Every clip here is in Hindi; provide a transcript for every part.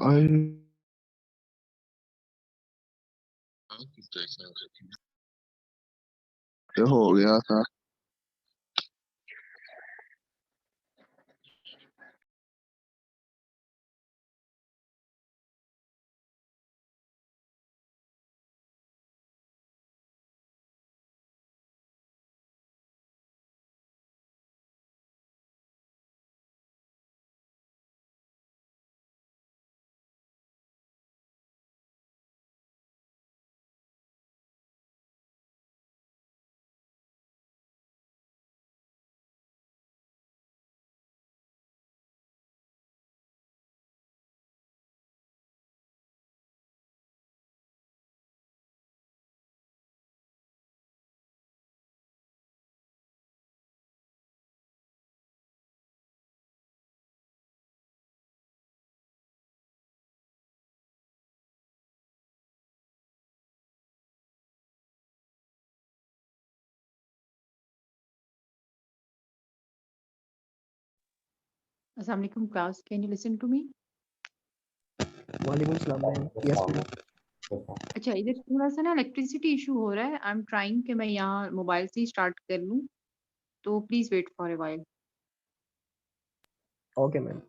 आई हो गया था। Assalamu alaikum class. Can you listen to me? वालेकुम सलाम मैम। Yes ma'am. अच्छा, इधर थोड़ा सा ना इलेक्ट्रिसिटी इशू हो रहा है। आई एम ट्राइंग कि मैं यहाँ मोबाइल से ही स्टार्ट कर लूँ, तो please wait for a while. Okay ma'am.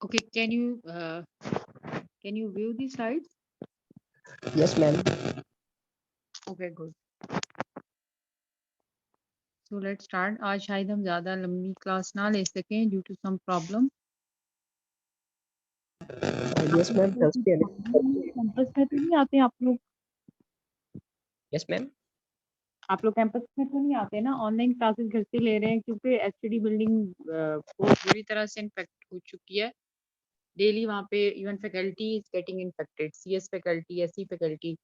Okay, can you view the slides? Yes, ma'am. Okay, good. So let's start. आज शायद हम ज़्यादा लंबी क्लास ना ले सकें due to some problem. Yes, ma'am. Thursday. Campus में तो नहीं आते आप लोग? Yes, ma'am. आप लोग कैंपस में तो नहीं आते ना? ऑनलाइन क्लासेस घर से ले रहे हैं क्योंकि एचडी बिल्डिंग बहुत बुरी तरह से इन्फेक्ट हो चुकी है. डेली वहाँ पे even faculty is getting infected, CS faculty, SC faculty.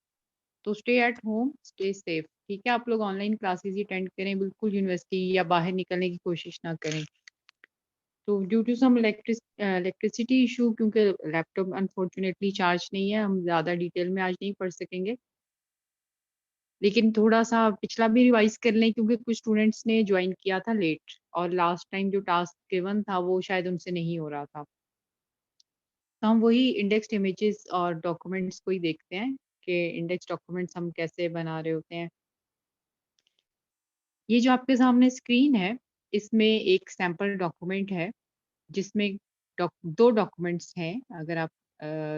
तो stay at home, stay safe. ठीक है, आप लोग ऑनलाइन क्लासेस ही अटेंड करें, बिल्कुल यूनिवर्सिटी या बाहर निकलने की कोशिश ना करें. तो due to some electricity issue, क्योंकि लैपटॉप अनफॉर्चुनेटली चार्ज नहीं है, हम ज़्यादा डिटेल में आज नहीं पढ़ सकेंगे. लेकिन थोड़ा-सा पिछला भी रिवाइज़ कर लें क्योंकि कुछ स्टूडेंट्स ने जॉइन किया था लेट और लास्ट टाइम जो टास्क गिवन था वो शायद उनसे नहीं हो रहा था. तो हम वही इंडेक्स्ड इमेजेस और डॉक्यूमेंट्स को ही देखते हैं कि इंडेक्स डॉक्यूमेंट्स हम कैसे बना रहे होते हैं. ये जो आपके सामने स्क्रीन है, इसमें एक सैंपल डॉक्यूमेंट है जिसमें दो डॉक्यूमेंट्स हैं. अगर आप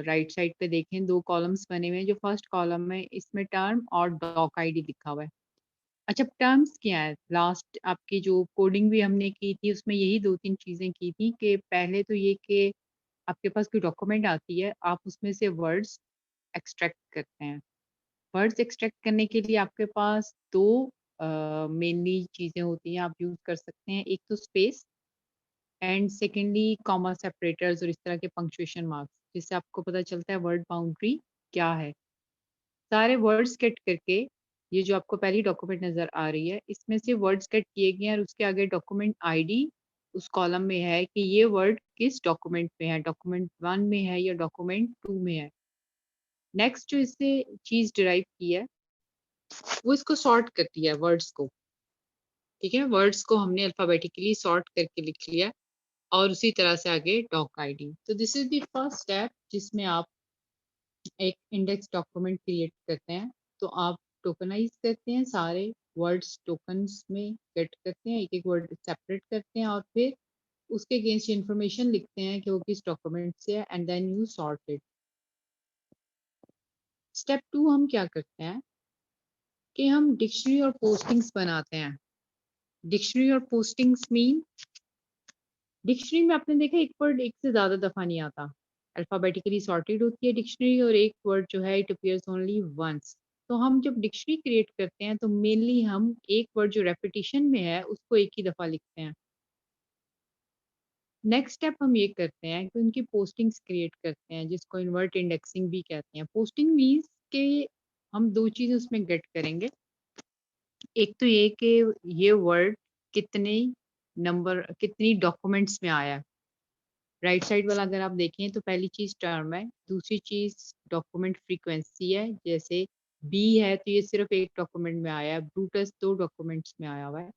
राइट साइड पे देखें, 2 कॉलम्स बने हुए हैं. जो फर्स्ट कॉलम में इसमें टर्म और डॉक आईडी लिखा हुआ है. अच्छा, टर्म्स क्या है? लास्ट आपकी जो कोडिंग भी हमने की थी उसमें यही 2-3 चीज़ें की थी कि पहले तो ये कि आपके पास कोई डॉक्यूमेंट आती है, आप उसमें से वर्ड्स एक्सट्रैक्ट करते हैं. वर्ड्स एक्सट्रैक्ट करने के लिए आपके पास 2 मेनली चीज़ें होती हैं, आप यूज़ कर सकते हैं. एक तो space and secondly comma separators और इस तरह के पंक्चुएशन मार्क्स, जिससे आपको पता चलता है वर्ड बाउंड्री क्या है. सारे वर्ड्स कट करके ये जो आपको पहली डॉक्यूमेंट नज़र आ रही है, इसमें से वर्ड्स कट किए गए हैं और उसके आगे डॉक्यूमेंट आईडी उस कॉलम में है कि ये वर्ड किस डॉक्यूमेंट में है, डॉक्यूमेंट 1 में है या डॉक्यूमेंट 2 में है. नेक्स्ट जो इससे चीज़ डिराइव की है, वो इसको सॉर्ट करती है वर्ड्स को. ठीक है, वर्ड्स को हमने अल्फ़ाबेटिकली सॉर्ट करके लिख लिया और उसी तरह से आगे डॉक आईडी. तो this is the first step जिसमें आप एक इंडेक्स डॉक्यूमेंट क्रिएट करते हैं. तो आप टोकनाइज करते हैं, सारे वर्ड्स टोकन्स में गेट करते हैं, एक-एक वर्ड सेपरेट करते हैं और फिर उसके अगेंस्ट इन्फॉर्मेशन लिखते हैं कि वो किस डॉक्यूमेंट से है and then you sort it. Step 2 हम क्या करते हैं कि हम डिक्शनरी और पोस्टिंग्स बनाते हैं. डिक्शनरी और पोस्टिंग्स मीन, डिक्शनरी में आपने देखा एक वर्ड एक से ज़्यादा दफ़ा नहीं आता. अल्फ़ाबेटिकली सॉर्टेड होती है डिक्शनरी और एक वर्ड जो है इट अपीयर्स ओनली वंस. तो हम जब डिक्शनरी क्रिएट करते हैं तो मेनली हम एक वर्ड जो रेपिटिशन में है उसको एक ही दफ़ा लिखते हैं. नेक्स्ट स्टेप हम ये करते हैं कि उनकी पोस्टिंग्स क्रिएट करते हैं जिसको इन्वर्ट इंडेक्सिंग भी कहते हैं. पोस्टिंग मीन्स के हम 2 चीज़ें उसमें गेट करेंगे. एक तो ये कि ये वर्ड कितने कितनी डॉक्यूमेंट्स में आया है. राइट साइड वाला अगर आप देखें तो पहली चीज़ टर्म है, दूसरी चीज़ डॉक्यूमेंट फ्रीक्वेंसी है. जैसे बी है तो ये सिर्फ एक डॉक्यूमेंट में आया है, ब्रूटस 2 डॉक्यूमेंट्स में आया हुआ है.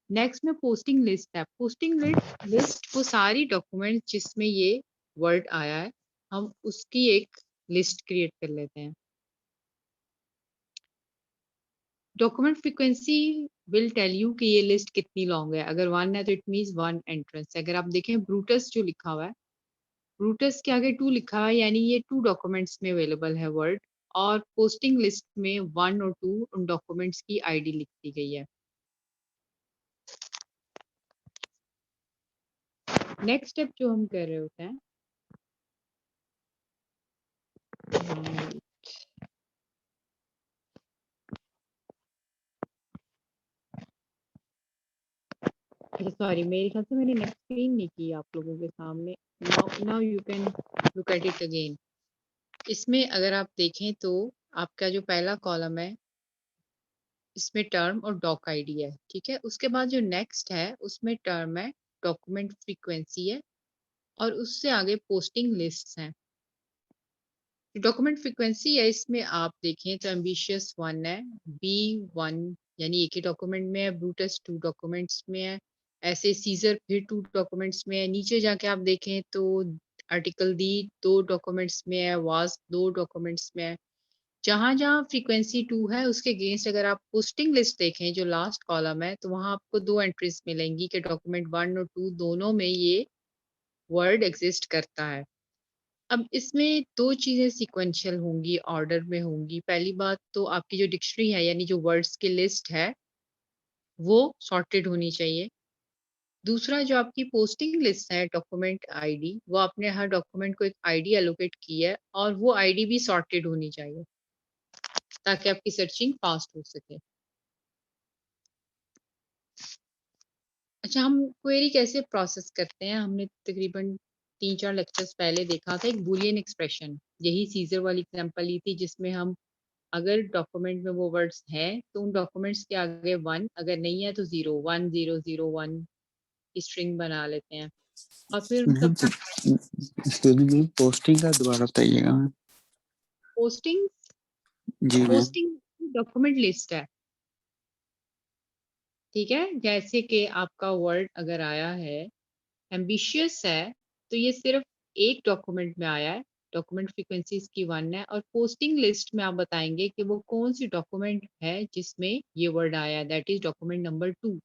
नेक्स्ट में पोस्टिंग लिस्ट है. पोस्टिंग लिस्ट वो सारी डॉक्यूमेंट जिसमें ये वर्ड आया है, हम उसकी एक लिस्ट क्रिएट कर लेते हैं. Document frequency will tell you कि ये लिस्ट कितनी लॉन्ग है. अगर 1 है तो इट मीन्स 1 एंट्रेंस. अगर आप देखें ब्रूटस जो लिखा हुआ है, ब्रूटस के आगे 2 लिखा है यानी ये 2 डॉक्यूमेंट्स में अवेलेबल है वर्ड और पोस्टिंग लिस्ट में 1 और 2 उन डॉक्यूमेंट्स की आईडी लिख दी गई है. नेक्स्ट स्टेप जो हम कर रहे होते हैं, अच्छा सॉरी मेरे ख्याल से मैंने नेक्स्ट स्क्रीन नहीं की आप लोगों के सामने. Now you can look at it again. इसमें अगर आप देखें तो आपका जो पहला कॉलम है इसमें टर्म और डॉक आईडी है. ठीक है, उसके बाद जो नेक्स्ट है उसमें टर्म है, डॉक्यूमेंट फ्रीक्वेंसी है और उससे आगे पोस्टिंग लिस्ट्स हैं. डॉक्यूमेंट फ्रीक्वेंसी है, इसमें आप देखें तो एम्बिशियस 1 है, बी 1 यानी एक ही डॉक्यूमेंट में है, ब्रूटस 2 डॉक्यूमेंट्स में है, ऐसे सीजर फिर 2 डॉक्यूमेंट्स में है. नीचे जाके आप देखें तो आर्टिकल दी 2 डॉक्यूमेंट्स में है, वास्प 2 डॉक्यूमेंट्स में है. जहाँ-जहाँ फ्रीक्वेंसी 2 है उसके अगेंस्ट अगर आप पोस्टिंग लिस्ट देखें जो लास्ट कॉलम है तो वहाँ आपको 2 एंट्रीज मिलेंगी कि डॉक्यूमेंट 1 और 2 दोनों में ये वर्ड एग्जिस्ट करता है। अब इसमें 2 चीज़ें सीक्वेंशियल होंगी, ऑर्डर में होंगी। पहली बात तो आपकी जो डिक्शनरी है यानी जो वर्ड्स की लिस्ट है, वो सॉर्टेड होनी चाहिए। दूसरा जो आपकी पोस्टिंग लिस्ट है डॉक्यूमेंट आईडी, वो आपने हर डॉक्यूमेंट को एक आईडी एलोकेट की है और वो आईडी भी सॉर्टेड होनी चाहिए, ताकि आपकी सर्चिंग फास्ट हो सके। अच्छा, हम क्वेरी कैसे प्रोसेस करते हैं? हमने तकरीबन 3-4 लेक्चर्स पहले देखा था एक बूलियन एक्सप्रेशन, यही सीज़र वाली एग्ज़ाम्पल ली थी जिसमें हम अगर डॉक्यूमेंट में वो वर्ड्स हैं, तो उन डॉक्यूमेंट्स के आगे 1 अगर नहीं है तो 0 1 0 0 1 की स्ट्रिंग बना लेते हैं और फिर मैम मतलब पोस्टिंग का दोबारा बताइएगा मैम। पोस्टिंग जी मैम। पोस्टिंग डॉक्यूमेंट लिस्ट है, ठीक है? जैसे कि आपका वर्ड अगर आया है एम्बिशियस है, तो ये सिर्फ एक डॉक्यूमेंट में आया है, डॉक्यूमेंट फ्रीक्वेंसी इसकी 1 है और पोस्टिंग लिस्ट में आप बताएँगे कि वो कौन-सी डॉक्यूमेंट है जिसमें ये वर्ड आया है, दैट इज़ डॉक्यूमेंट नंबर 2।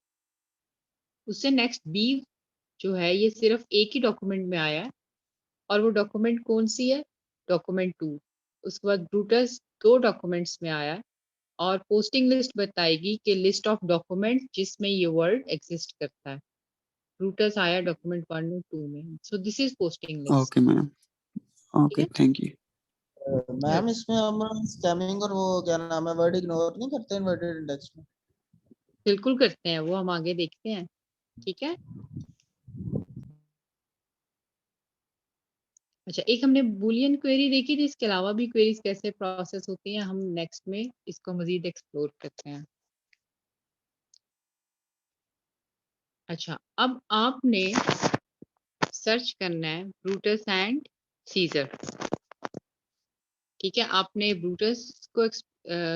उससे नेक्स्ट बी जो है ये सिर्फ एक ही डॉक्यूमेंट में आया है और वो डॉक्यूमेंट कौन-सी है? डॉक्यूमेंट 2। उसके बाद ब्रूटस 2 डॉक्यूमेंट्स में आया है और पोस्टिंग लिस्ट बताएगी कि लिस्ट ऑफ डॉक्यूमेंट जिसमें ये वर्ड एग्ज़िस्ट करता है। ब्रूटस आया डॉक्यूमेंट 1 और 2 में। So this is posting list. Okay ma'am. ठीक ओके, है? Thank you. मैम इसमें हम स्कैमिंग और वो क्या नाम है वर्ड इग्नोर नहीं करते इन्वर्टेड इंडेक्स में? बिल्कुल करते हैं, वो हम आगे देखते हैं। ठीक है? अच्छा, एक हमने बूलियन क्वेरी देखी थी, इसके अलावा भी क्वेरीज़ कैसे प्रोसेस होती हैं, हम नेक्स्ट में इसको मज़ीद एक्सप्लोर करते हैं। अच्छा, अब आपने सर्च करना है ब्रूटस एंड सीज़र। ठीक है? आपने ब्रूटस को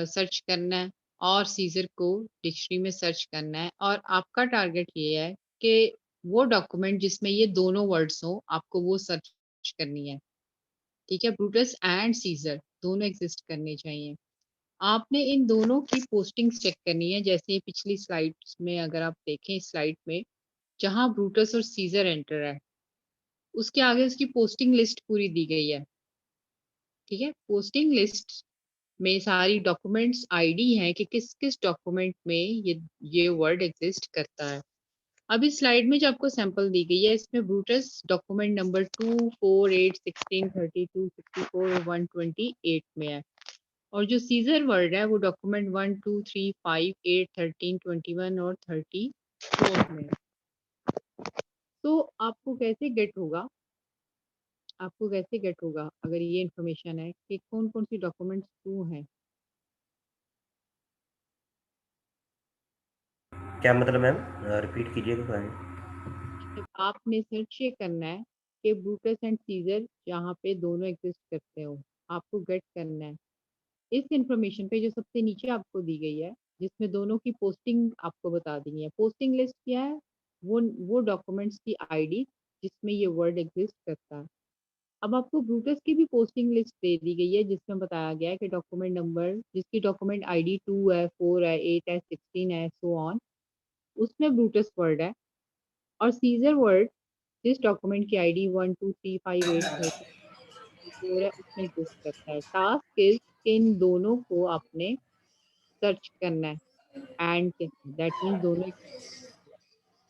सर्च करना है और सीज़र को डिक्शनरी में सर्च करना है और आपका टारगेट ये है कि वो डॉक्यूमेंट जिसमें ये दोनों वर्ड्स हों, आपको वो सर्च करनी है। ठीक है? ब्रूटस एंड सीज़र दोनों एग्ज़िस्ट करने चाहिए। आपने इन दोनों की पोस्टिंग्स चेक करनी है, जैसे पिछली स्लाइड्स में अगर आप देखें इस स्लाइड में, जहाँ ब्रूटस और सीज़र एंटर है, उसके आगे उसकी पोस्टिंग लिस्ट पूरी दी गई है। ठीक है? पोस्टिंग लिस्ट में सारी डॉक्यूमेंट्स आईडी है कि किस-किस डॉक्यूमेंट में ये वर्ड एग्ज़िस्ट करता है। अब इस स्लाइड में जो आपको सैंपल दी गई है, इसमें ब्रूटस डॉक्यूमेंट नंबर 2, 4, 8, 16, 32, 64 और 128 में है और जो सीज़र वर्ड है वो डॉक्यूमेंट 1, 2, 3, 5, 8, 13, 21 और 34 में है। तो आपको कैसे गेट होगा अगर ये इन्फॉर्मेशन है कि कौन-कौन सी डॉक्यूमेंट्स 2 हैं? क्या मतलब मैम? रिपीट कीजिएगा थोड़ा। जब आपने सर्च ये करना है कि ब्रूटस एंड सीज़र जहाँ पे दोनों एग्ज़िस्ट करते हो, आपको गेट करना है। इस इन्फॉर्मेशन पे जो सबसे नीचे आपको दी गई है, जिसमें दोनों की पोस्टिंग आपको बता दी है। पोस्टिंग लिस्ट क्या है? वो डॉक्यूमेंट्स की आईडी जिसमें ये वर्ड एग्ज़िस्ट करता है। अब आपको ब्रूटस की भी पोस्टिंग लिस्ट दे दी गई है जिसमें बताया गया है कि डॉक्यूमेंट नंबर जिसकी डॉक्यूमेंट आईडी 2 है, 4 है, 8 है, 16 है, सो ऑन उसमें ब्रूटस वर्ड है और सीज़र वर्ड जिस डॉक्यूमेंट की आईडी 1, 2, 3, 5, 8, 34 है उसमें एग्जिस्ट करता है। टास्क इज़ कि इन दोनों को आपने सर्च करना है एंड दैट मीन्स दोनों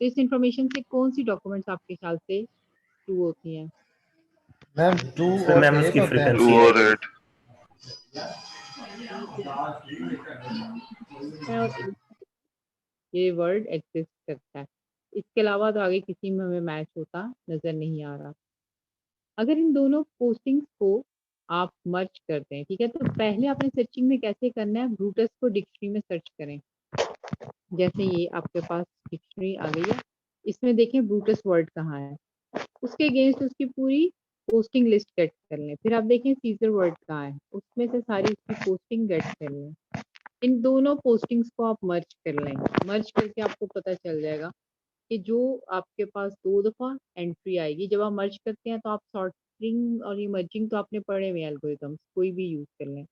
तो इस इन्फॉर्मेशन से कौन-सी डॉक्यूमेंट्स आपके ख्याल से ट्रू होती हैं? मैम 2 इसमें और मैम 8 उसकी होते हैं। फ्रीक्वेंसी है। है और ये वर्ड एग्जिस्ट करता है। इसके अलावा तो आगे किसी में हमें मैच होता नज़र नहीं आ रहा। अगर इन दोनों पोस्टिंग्स को आप मर्ज करते हैं, ठीक है? तो पहले आपने सर्चिंग में कैसे करना है, ब्रूटस को डिक्शनरी में सर्च करें। जैसे ये आपके पास डिक्शनरी आ गई है, इसमें देखें ब्रूटस वर्ड कहाँ है। उसके अगेंस्ट उसकी पूरी पोस्टिंग लिस्ट गेट कर लें। फिर आप देखें सीज़र वर्ड कहाँ है, उसमें से सारी उसकी पोस्टिंग गेट कर लें। इन दोनों पोस्टिंग्स को आप मर्ज कर लेंगे। मर्ज करके आपको पता चल जाएगा कि जो आपके पास 2 दफ़ा एंट्री आएगी, जब आप मर्ज करते हैं तो आप सॉर्टिंग और ये मर्जिंग तो आपने पढ़े हुए हैं एल्गोरिथम्स, कोई भी यूज़ कर लें।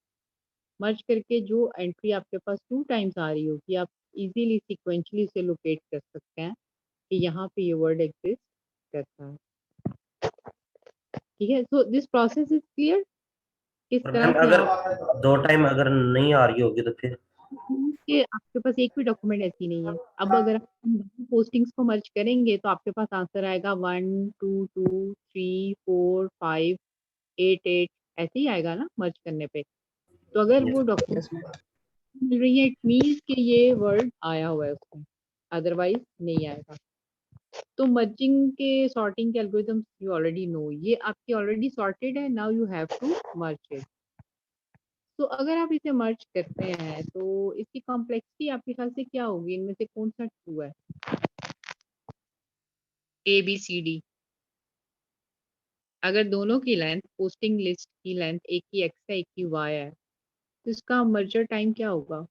मर्ज करके जो एंट्री आपके पास 2 टाइम्स आ रही होगी, आप इज़िली सीक्वेंशियली उसे लोकेट कर सकते हैं कि यहाँ पे ये वर्ड एग्ज़िस्ट करता है। ठीक है, so this process is clear. किस और तरह मैम से अगर आप 2 टाइम अगर नहीं आ रही होगी तो फिर कि आपके पास एक भी डॉक्यूमेंट ऐसी नहीं है। अब अगर हम पोस्टिंग्स को मर्ज करेंगे तो आपके पास आंसर आएगा 1 2 2 3 4 5 8 8 ऐसे ही आएगा ना मर्ज करने पे। तो अगर वो डॉक्यूमेंट यस मैम। मिल रही है इट मीन्स कि ये वर्ड आया हुआ है उसमें, अदरवाइज नहीं आएगा। तो मर्जिंग के सॉर्टिंग के एल्गोरिथम्स यू ऑलरेडी नो, ये आपकी ऑलरेडी सॉर्टेड है, now you have to merge it. तो अगर आप इसे मर्ज करते हैं तो इसकी कॉम्प्लेक्सिटी आपके ख्याल से क्या होगी, इनमें से कौन सा ट्रू है? A B C D. अगर दोनों की लेंथ, पोस्टिंग लिस्ट की लेंथ एक की एक्स है एक की वाई है, तो इसका मर्जर टाइम क्या होगा?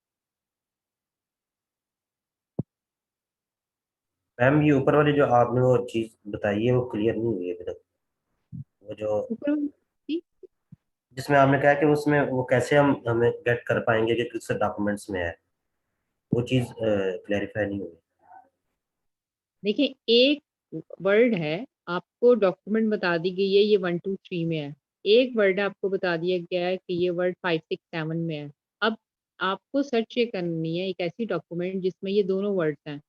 मैम ये ऊपर वाली जो आपने वो चीज बताई है वो क्लियर नहीं हुई है अभी तक। वो जो ऊपर वाली जिसमें आपने कहा कि उसमें वो कैसे हम हमें गेट कर पाएंगे कि किस डॉक्यूमेंट्स में है, वो चीज क्लैरिफाई नहीं हुई। देखिए, एक वर्ड है, आपको डॉक्यूमेंट बता दी गई है ये 1 2 3 में है। एक वर्ड आपको बता दिया गया है कि ये वर्ड 5 6 7 में है। अब आपको सर्च ये करनी है एक ऐसी डॉक्यूमेंट जिसमें ये दोनों वर्ड्स हैं।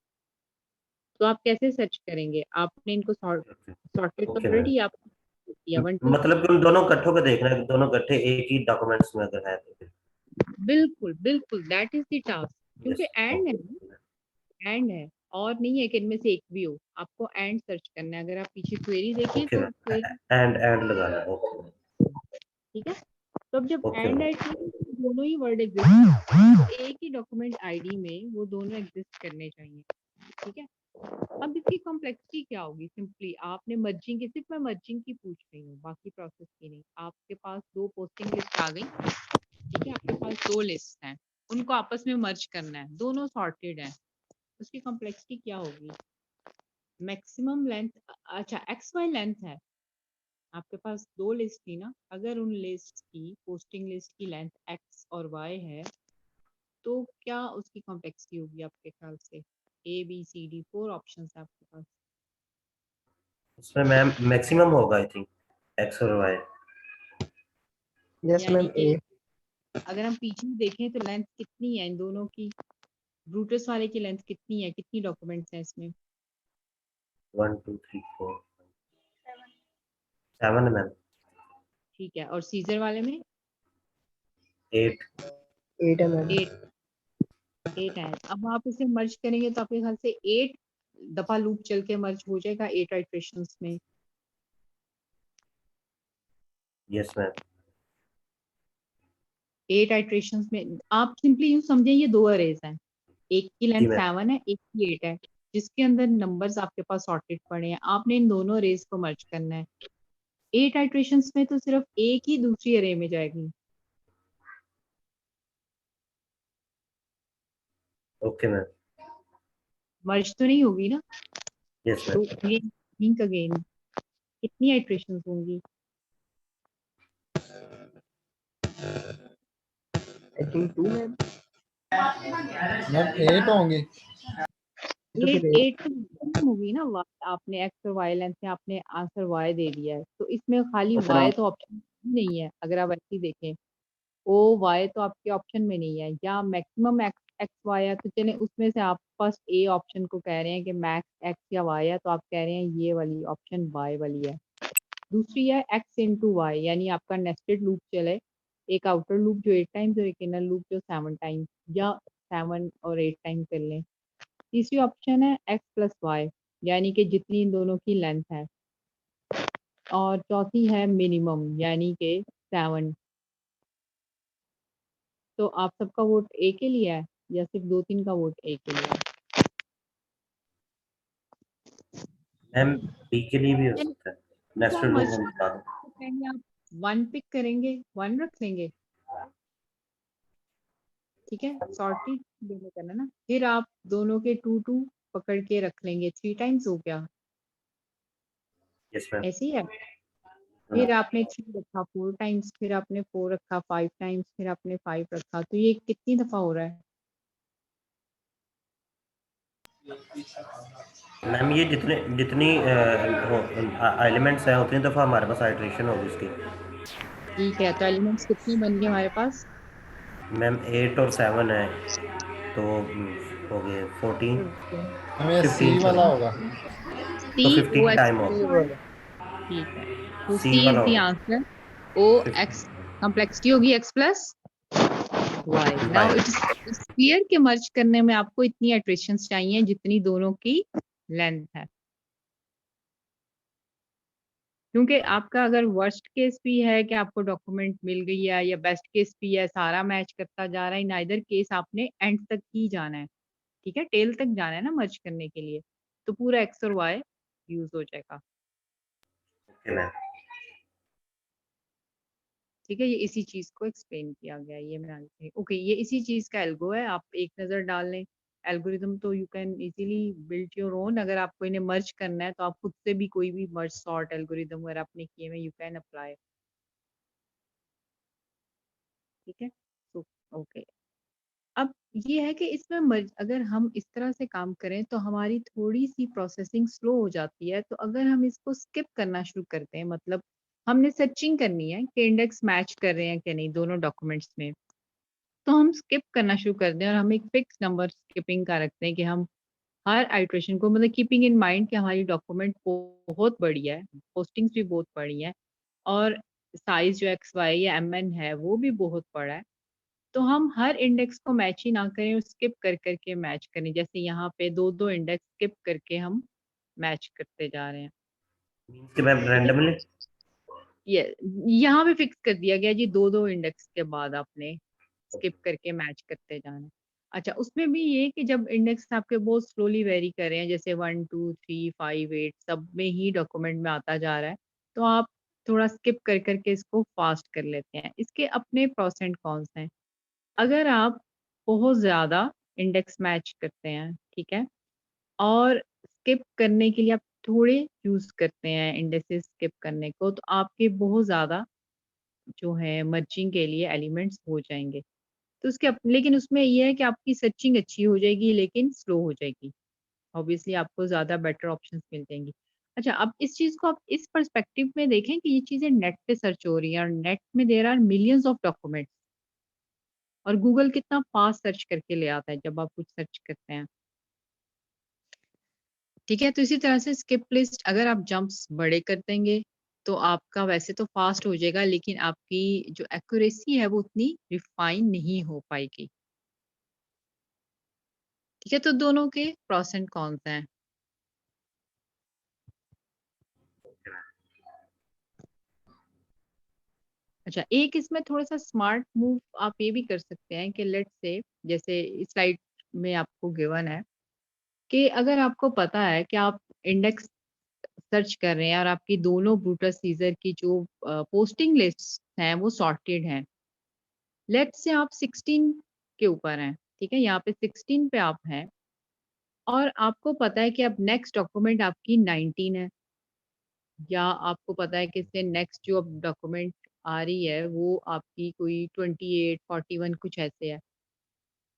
तो आप कैसे सर्च करेंगे? आपने इनको सॉर्टेड तो ओके मैम, ऑलरेडी आप किया 1 2 मतलब कि उन दोनों इकट्ठों को देखना है, दोनों इकट्ठे एक ही डॉक्यूमेंट्स में अगर है तो फिर। बिल्कुल बिल्कुल दैट इज द टास्क, क्योंकि यस एंड है ओके। ना, एंड है और नहीं है कि इनमें से एक भी हो। आपको एंड सर्च करना है। अगर आप पीछे क्वेरी देखें ओके तो मैम, क्वेरी, एंड लगाना है। ओके ठीक है। तो अब जब ओके एंड मैम। है तो दोनों ही वर्ड एग्जिस्ट, तो एक ही डॉक्यूमेंट आईडी में वो दोनों एग्जिस्ट करने चाहिए, ठीक है। अब इसकी कॉम्प्लेक्सिटी क्या होगी? सिंपली आपने मर्जिंग की, सिर्फ मैं मर्जिंग की पूछ रही हूँ, बाकी प्रोसेस की नहीं। आपके पास दो पोस्टिंग लिस्ट आ गई, ठीक है, आपके पास दो लिस्ट हैं, उनको आपस में मर्ज करना है, दोनों सॉर्टेड हैं। उसकी कॉम्प्लेक्सिटी क्या होगी? मैक्सिमम लेंथ, अच्छा एक्स वाई लेंथ है, आपके पास दो लिस्ट थी ना, अगर उन लिस्ट की, पोस्टिंग लिस्ट की लेंथ एक्स और वाई है तो क्या उसकी कॉम्प्लेक्सिटी होगी आपके ख्याल से? A B C D 4 options है आपके पास। उसमें मैम मैक्सिमम होगा आई थिंक एक्स और वाई। यस यानी मैम कि ए। अगर हम पीछे देखें तो लेंथ कितनी है इन दोनों की? ब्रूटस वाले की लेंथ कितनी है, कितनी डॉक्यूमेंट्स हैं इसमें? 1 2 3 4 7 है मैम। ठीक है, और सीजर वाले में 8। 8 है मैम। 8 है। अब आप इसे मर्ज करेंगे तो आपके ख्याल से 8 दफा लूप चल के मर्ज हो जाएगा 8 आइट्रेशंस में। Yes ma'am. 8 आइट्रेशंस में आप सिंपली यूं समझें ये दो अरेज हैं, एक की जी लेंथ मैम। 7 है एक की 8 है, जिसके अंदर नंबर्स आपके पास सॉर्टेड पड़े हैं। आपने इन दोनों अरेज को मर्ज करना है। 8 आइट्रेशंस में तो सिर्फ एक ही दूसरी अरे में जाएगी, ओके मैम। मर्ज तो नहीं होगी ना। यस तो मैम। ये थिंक अगेन, कितनी आइट्रेशंस होंगी? I think 2 ma'am. मैम 8 होंगे। तो एट फिर एट तो maximum होगी ना। आपने एक्स और वाई लेंथ में आपने आंसर वाई दे दिया है, तो इसमें खाली तो फिर वाई हम तो ऑप्शन नहीं है। अगर आप ऐसे ही देखें, ओ वाई तो आपके ऑप्शन में नहीं है, या मैक्सिमम एक्स एक्स वाई है, तो चले उसमें से आप फर्स्ट ए ऑप्शन को कह रहे हैं कि मैक्स एक्स या वाई है, तो आप कह रहे हैं ये वाली ऑप्शन वाई वाली है। दूसरी है एक्स इंटू वाई, यानी आपका नेस्टेड लूप चले, एक आउटर लूप जो 8 टाइम्स और एक इनर लूप जो 7 टाइम्स, या 7 और 8 टाइम कर लें। तीसरी ऑप्शन है एक्स प्लस वाई, यानी कि जितनी इन दोनों की लेंथ है। और चौथी है मिनिमम, यानी कि 7। तो आप सबका वोट ए के लिए है या सिर्फ 2 3 का वोट ए के लिए है? मैम बी के लिए भी हो चलिए, सकता है। तो नेस्टेड हम लूप मर्ज हम बता दें। करेंगे, आप 1 पिक करेंगे, 1 रख लेंगे, ठीक है, सॉर्टेड दोनों करना ना। फिर आप दोनों के 2 2 पकड़ के रख लेंगे, 3 टाइम्स हो गया, यस मैम। ऐसे ही है। फिर आपने 3 रखा 4 टाइम्स, फिर आपने 4 रखा 5 टाइम्स, फिर आपने 5 रखा, तो ये कितनी दफा हो रहा है? मैम ये जितनी एलिमेंट्स हैं उतनी दफ़ा हमारे पास आइट्रेशन होगी उसकी। ठीक है, तो एलिमेंट्स कितनी बन गई हमारे पास? मैम 8 और 7 है तो हो गए 14 हमें सी 15 वाला सॉरी होगा। सी तो ओ 15 एक्स टाइम प्लस होगा वाई। ठीक है, तो सी सी इज वाला द होगा आंसर। ओ एक्स कॉम्प्लेक्सिटी होगी X plus Y. Now by. It's clear कि मर्ज करने में आपको इतनी इटरेशंस चाहिए जितनी दोनों की लेंथ है। क्योंकि आपका अगर वर्स्ट केस भी है कि आपको डॉक्यूमेंट मिल गई है या बेस्ट केस भी है, सारा मैच करता जा रहा है, इन आइदर केस आपने एंड तक ही जाना है। ठीक है, टेल तक जाना है ना मर्ज करने के लिए, तो पूरा एक्स और वाई यूज हो जाएगा। Okay ma'am. ठीक है, ये इसी चीज को एक्सप्लेन किया गया है, ये मैं ओके, ये इसी चीज का एल्गो है, आप एक नजर डाल लें। एल्गोरिदम तो you can easily build your own. अगर आपको इन्हें मर्ज करना है तो आप खुद से भी कोई भी मर्ज सॉर्ट एल्गोरिदम अगर आपने किए हुए यू कैन अप्लाई। ठीक है, तो ओके। अब ये है कि इसमें मर्ज अगर हम इस तरह से काम करें तो हमारी थोड़ी सी प्रोसेसिंग स्लो हो जाती है। तो अगर हम इसको स्किप करना शुरू करते हैं, मतलब हमने सर्चिंग करनी है कि इंडेक्स मैच कर रहे हैं कि नहीं दोनों डॉक्यूमेंट्स में, तो हम स्किप करना शुरू कर दें और हम एक फिक्स नंबर स्किपिंग का रखते हैं कि हम हर आइट्रेशन को, मतलब कीपिंग इन माइंड कि हमारी डॉक्यूमेंट बहुत बड़ी है, पोस्टिंग्स भी बहुत बड़ी है और साइज जो एक्स वाई या एम एन है वो भी बहुत बड़ा है। तो हम हर इंडेक्स को मैच ही ना करें और स्किप कर करके मैच करें। जैसे यहाँ पे दो दो इंडेक्स स्किप करके हम मैच करते जा रहे हैं। कि मैम ठीक है, रैंडमली ये यहाँ पे फिक्स कर दिया गया जी, दो दो इंडेक्स के बाद आपने स्किप करके मैच करते जाना है। अच्छा, उसमें भी ये कि जब इंडेक्स आपके बहुत स्लोली वेरी कर रहे हैं, जैसे 1 2 3 5 8 सब में ही डॉक्यूमेंट में आता जा रहा है, तो आप थोड़ा स्किप कर करके इसको फास्ट कर लेते हैं। इसके अपने प्रोस एंड कॉन्स हैं। अगर आप बहुत ज़्यादा इंडेक्स मैच करते हैं, ठीक है, और स्किप करने के लिए आप थोड़े यूज़ करते हैं इंडेक्सेस स्किप करने को, तो आपके बहुत ज़्यादा जो है मर्जिंग के लिए एलिमेंट्स हो जाएँगे। तो उसके लेकिन उसमें ये है कि आपकी सर्चिंग अच्छी हो जाएगी लेकिन स्लो हो जाएगी। ऑब्वियसली आपको ज़्यादा बेटर ऑप्शंस मिल जाएँगी। अच्छा, अब इस चीज़ को आप इस पर्सपेक्टिव में देखें कि ये चीज़ें नेट पे सर्च हो रही हैं और नेट में there are millions of documents और गूगल कितना फास्ट सर्च करके ले आता है जब आप कुछ सर्च करते हैं। ठीक है, तो इसी तरह से स्किप लिस्ट अगर आप जंप्स बड़े कर देंगे, तो आपका वैसे तो फास्ट हो जाएगा लेकिन आपकी जो एक्यूरेसी है वो उतनी रिफाइन नहीं हो पाएगी। ठीक है, तो दोनों के प्रोस एंड कॉन्स हैं। अच्छा, एक इसमें थोड़ा-सा स्मार्ट मूव आप ये भी कर सकते हैं कि लेट्स से जैसे इस स्लाइड में आपको गिवन है कि अगर आपको पता है कि आप इंडेक्स सर्च कर रहे हैं और आपकी दोनों ब्रूटस सीजर की जो पोस्टिंग लिस्ट्स हैं वो सॉर्टेड हैं। लेट्स से आप 16 के ऊपर हैं, ठीक है? यहाँ पे 16 पे आप हैं और आपको पता है कि अब नेक्स्ट डॉक्यूमेंट आपकी 19 है या आपको पता है कि इससे नेक्स्ट जो अब डॉक्यूमेंट आ रही है वो आपकी कोई 28, 41 कुछ ऐसे है।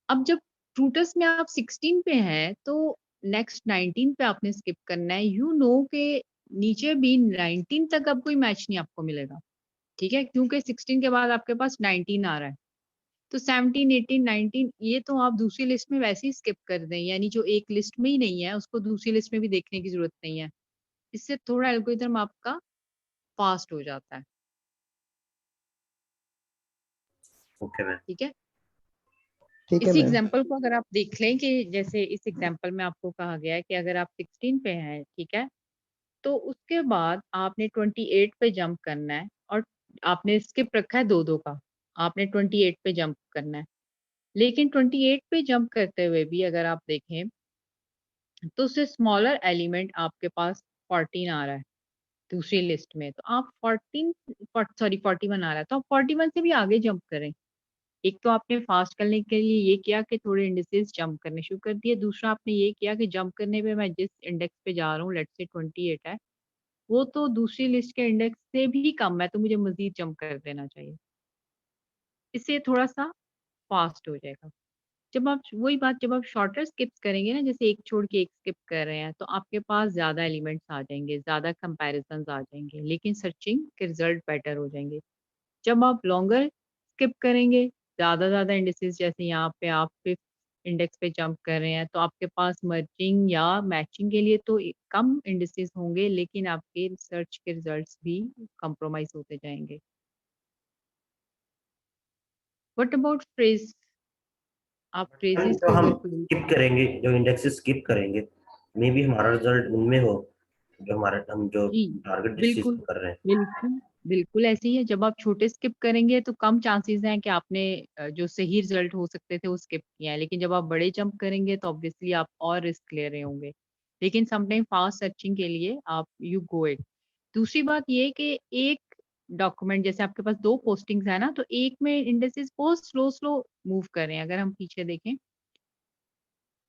अब जब फ्रूटस में आप 16 पे हैं तो नेक्स्ट 19 पे आपने स्किप करना है। यू नो के नीचे भी 19 तक अब कोई मैच नहीं आपको मिलेगा, ठीक है? क्योंकि 16 के बाद आपके पास 19 आ रहा है। तो 17, 18, 19 ये तो आप दूसरी लिस्ट में वैसे ही स्किप कर दें, यानी जो एक लिस्ट में ही नहीं है उसको दूसरी लिस्ट में भी देखने की ज़रूरत नहीं है। इससे थोड़ा एल्गोरिथम आपका फास्ट हो जाता है, ओके मैम। ठीक है? ठीक है इसी मैम। एग्जांपल को अगर आप देख लें कि जैसे इस एग्जांपल में आपको कहा गया है कि अगर आप 16 पे हैं, ठीक है? तो उसके बाद आपने 28 पे जंप करना है और आपने स्किप रखा है 2-2 का। आपने 28 पे जंप करना है। लेकिन 28 पे जंप करते हुए भी अगर आप देखें, तो उससे स्मॉलर एलिमेंट आपके पास 14 आ रहा है दूसरी लिस्ट में। तो आप 14 सॉरी 41 आ रहा है, तो आप 41 से भी आगे जंप करें। एक तो आपने फास्ट करने के लिए ये किया कि थोड़े इंडिसेस जंप करने शुरू कर दिए। दूसरा आपने ये किया कि जंप करने पे मैं जिस इंडेक्स पे जा रहा हूँ लेट्स से 28 है, वो तो दूसरी लिस्ट के इंडेक्स से भी कम है, तो मुझे मज़ीद जंप कर देना चाहिए। इससे थोड़ा-सा फास्ट हो जाएगा। जब आप वही बात, जब आप शॉर्टर स्किप्स करेंगे ना, जैसे एक छोड़ के एक स्किप कर रहे हैं, तो आपके पास ज़्यादा एलिमेंट्स आ जाएँगे, ज़्यादा कंपैरिज़न्स आ जाएँगे, लेकिन सर्चिंग के रिज़ल्ट बेटर हो जाएँगे। जब आप लॉन्गर स्किप करेंगे, ज़्यादा इंडिसेस, जैसे यहाँ पे आप 5th इंडेक्स पे जंप कर रहे हैं, तो आपके पास मर्जिंग या मैचिंग के लिए तो कम इंडिसेस होंगे, लेकिन आपके रिसर्च के रिजल्ट्स भी कंप्रोमाइज़ होते जाएँगे। What about phrase? आप फ्रेजेस जो को हम अगर कोई स्किप करेंगे, जो इंडेक्सेस स्किप करेंगे, मे बी हमारा रिजल्ट उनमें हो जो हमारे हम जो जी, टारगेट जिस चीज बिल्कुल, को कर रहे हैं। बिल्कुल, बिल्कुल ऐसे ही है। जब आप छोटे स्किप करेंगे तो कम चांसेस हैं कि आपने जो सही रिजल्ट हो सकते थे वो स्किप किया है। लेकिन जब आप बड़े जंप करेंगे तो ऑब्वियसली आप और रिस्क ले रहे होंगे। लेकिन समटाइम फास्ट सर्चिंग के लिए आप यू गो इट। दूसरी बात ये है कि एक डॉक्यूमेंट, जैसे आपके पास 2 पोस्टिंग्स है ना, तो एक में इंडिसेस बहुत स्लो मूव कर रहे हैं। अगर हम पीछे देखें,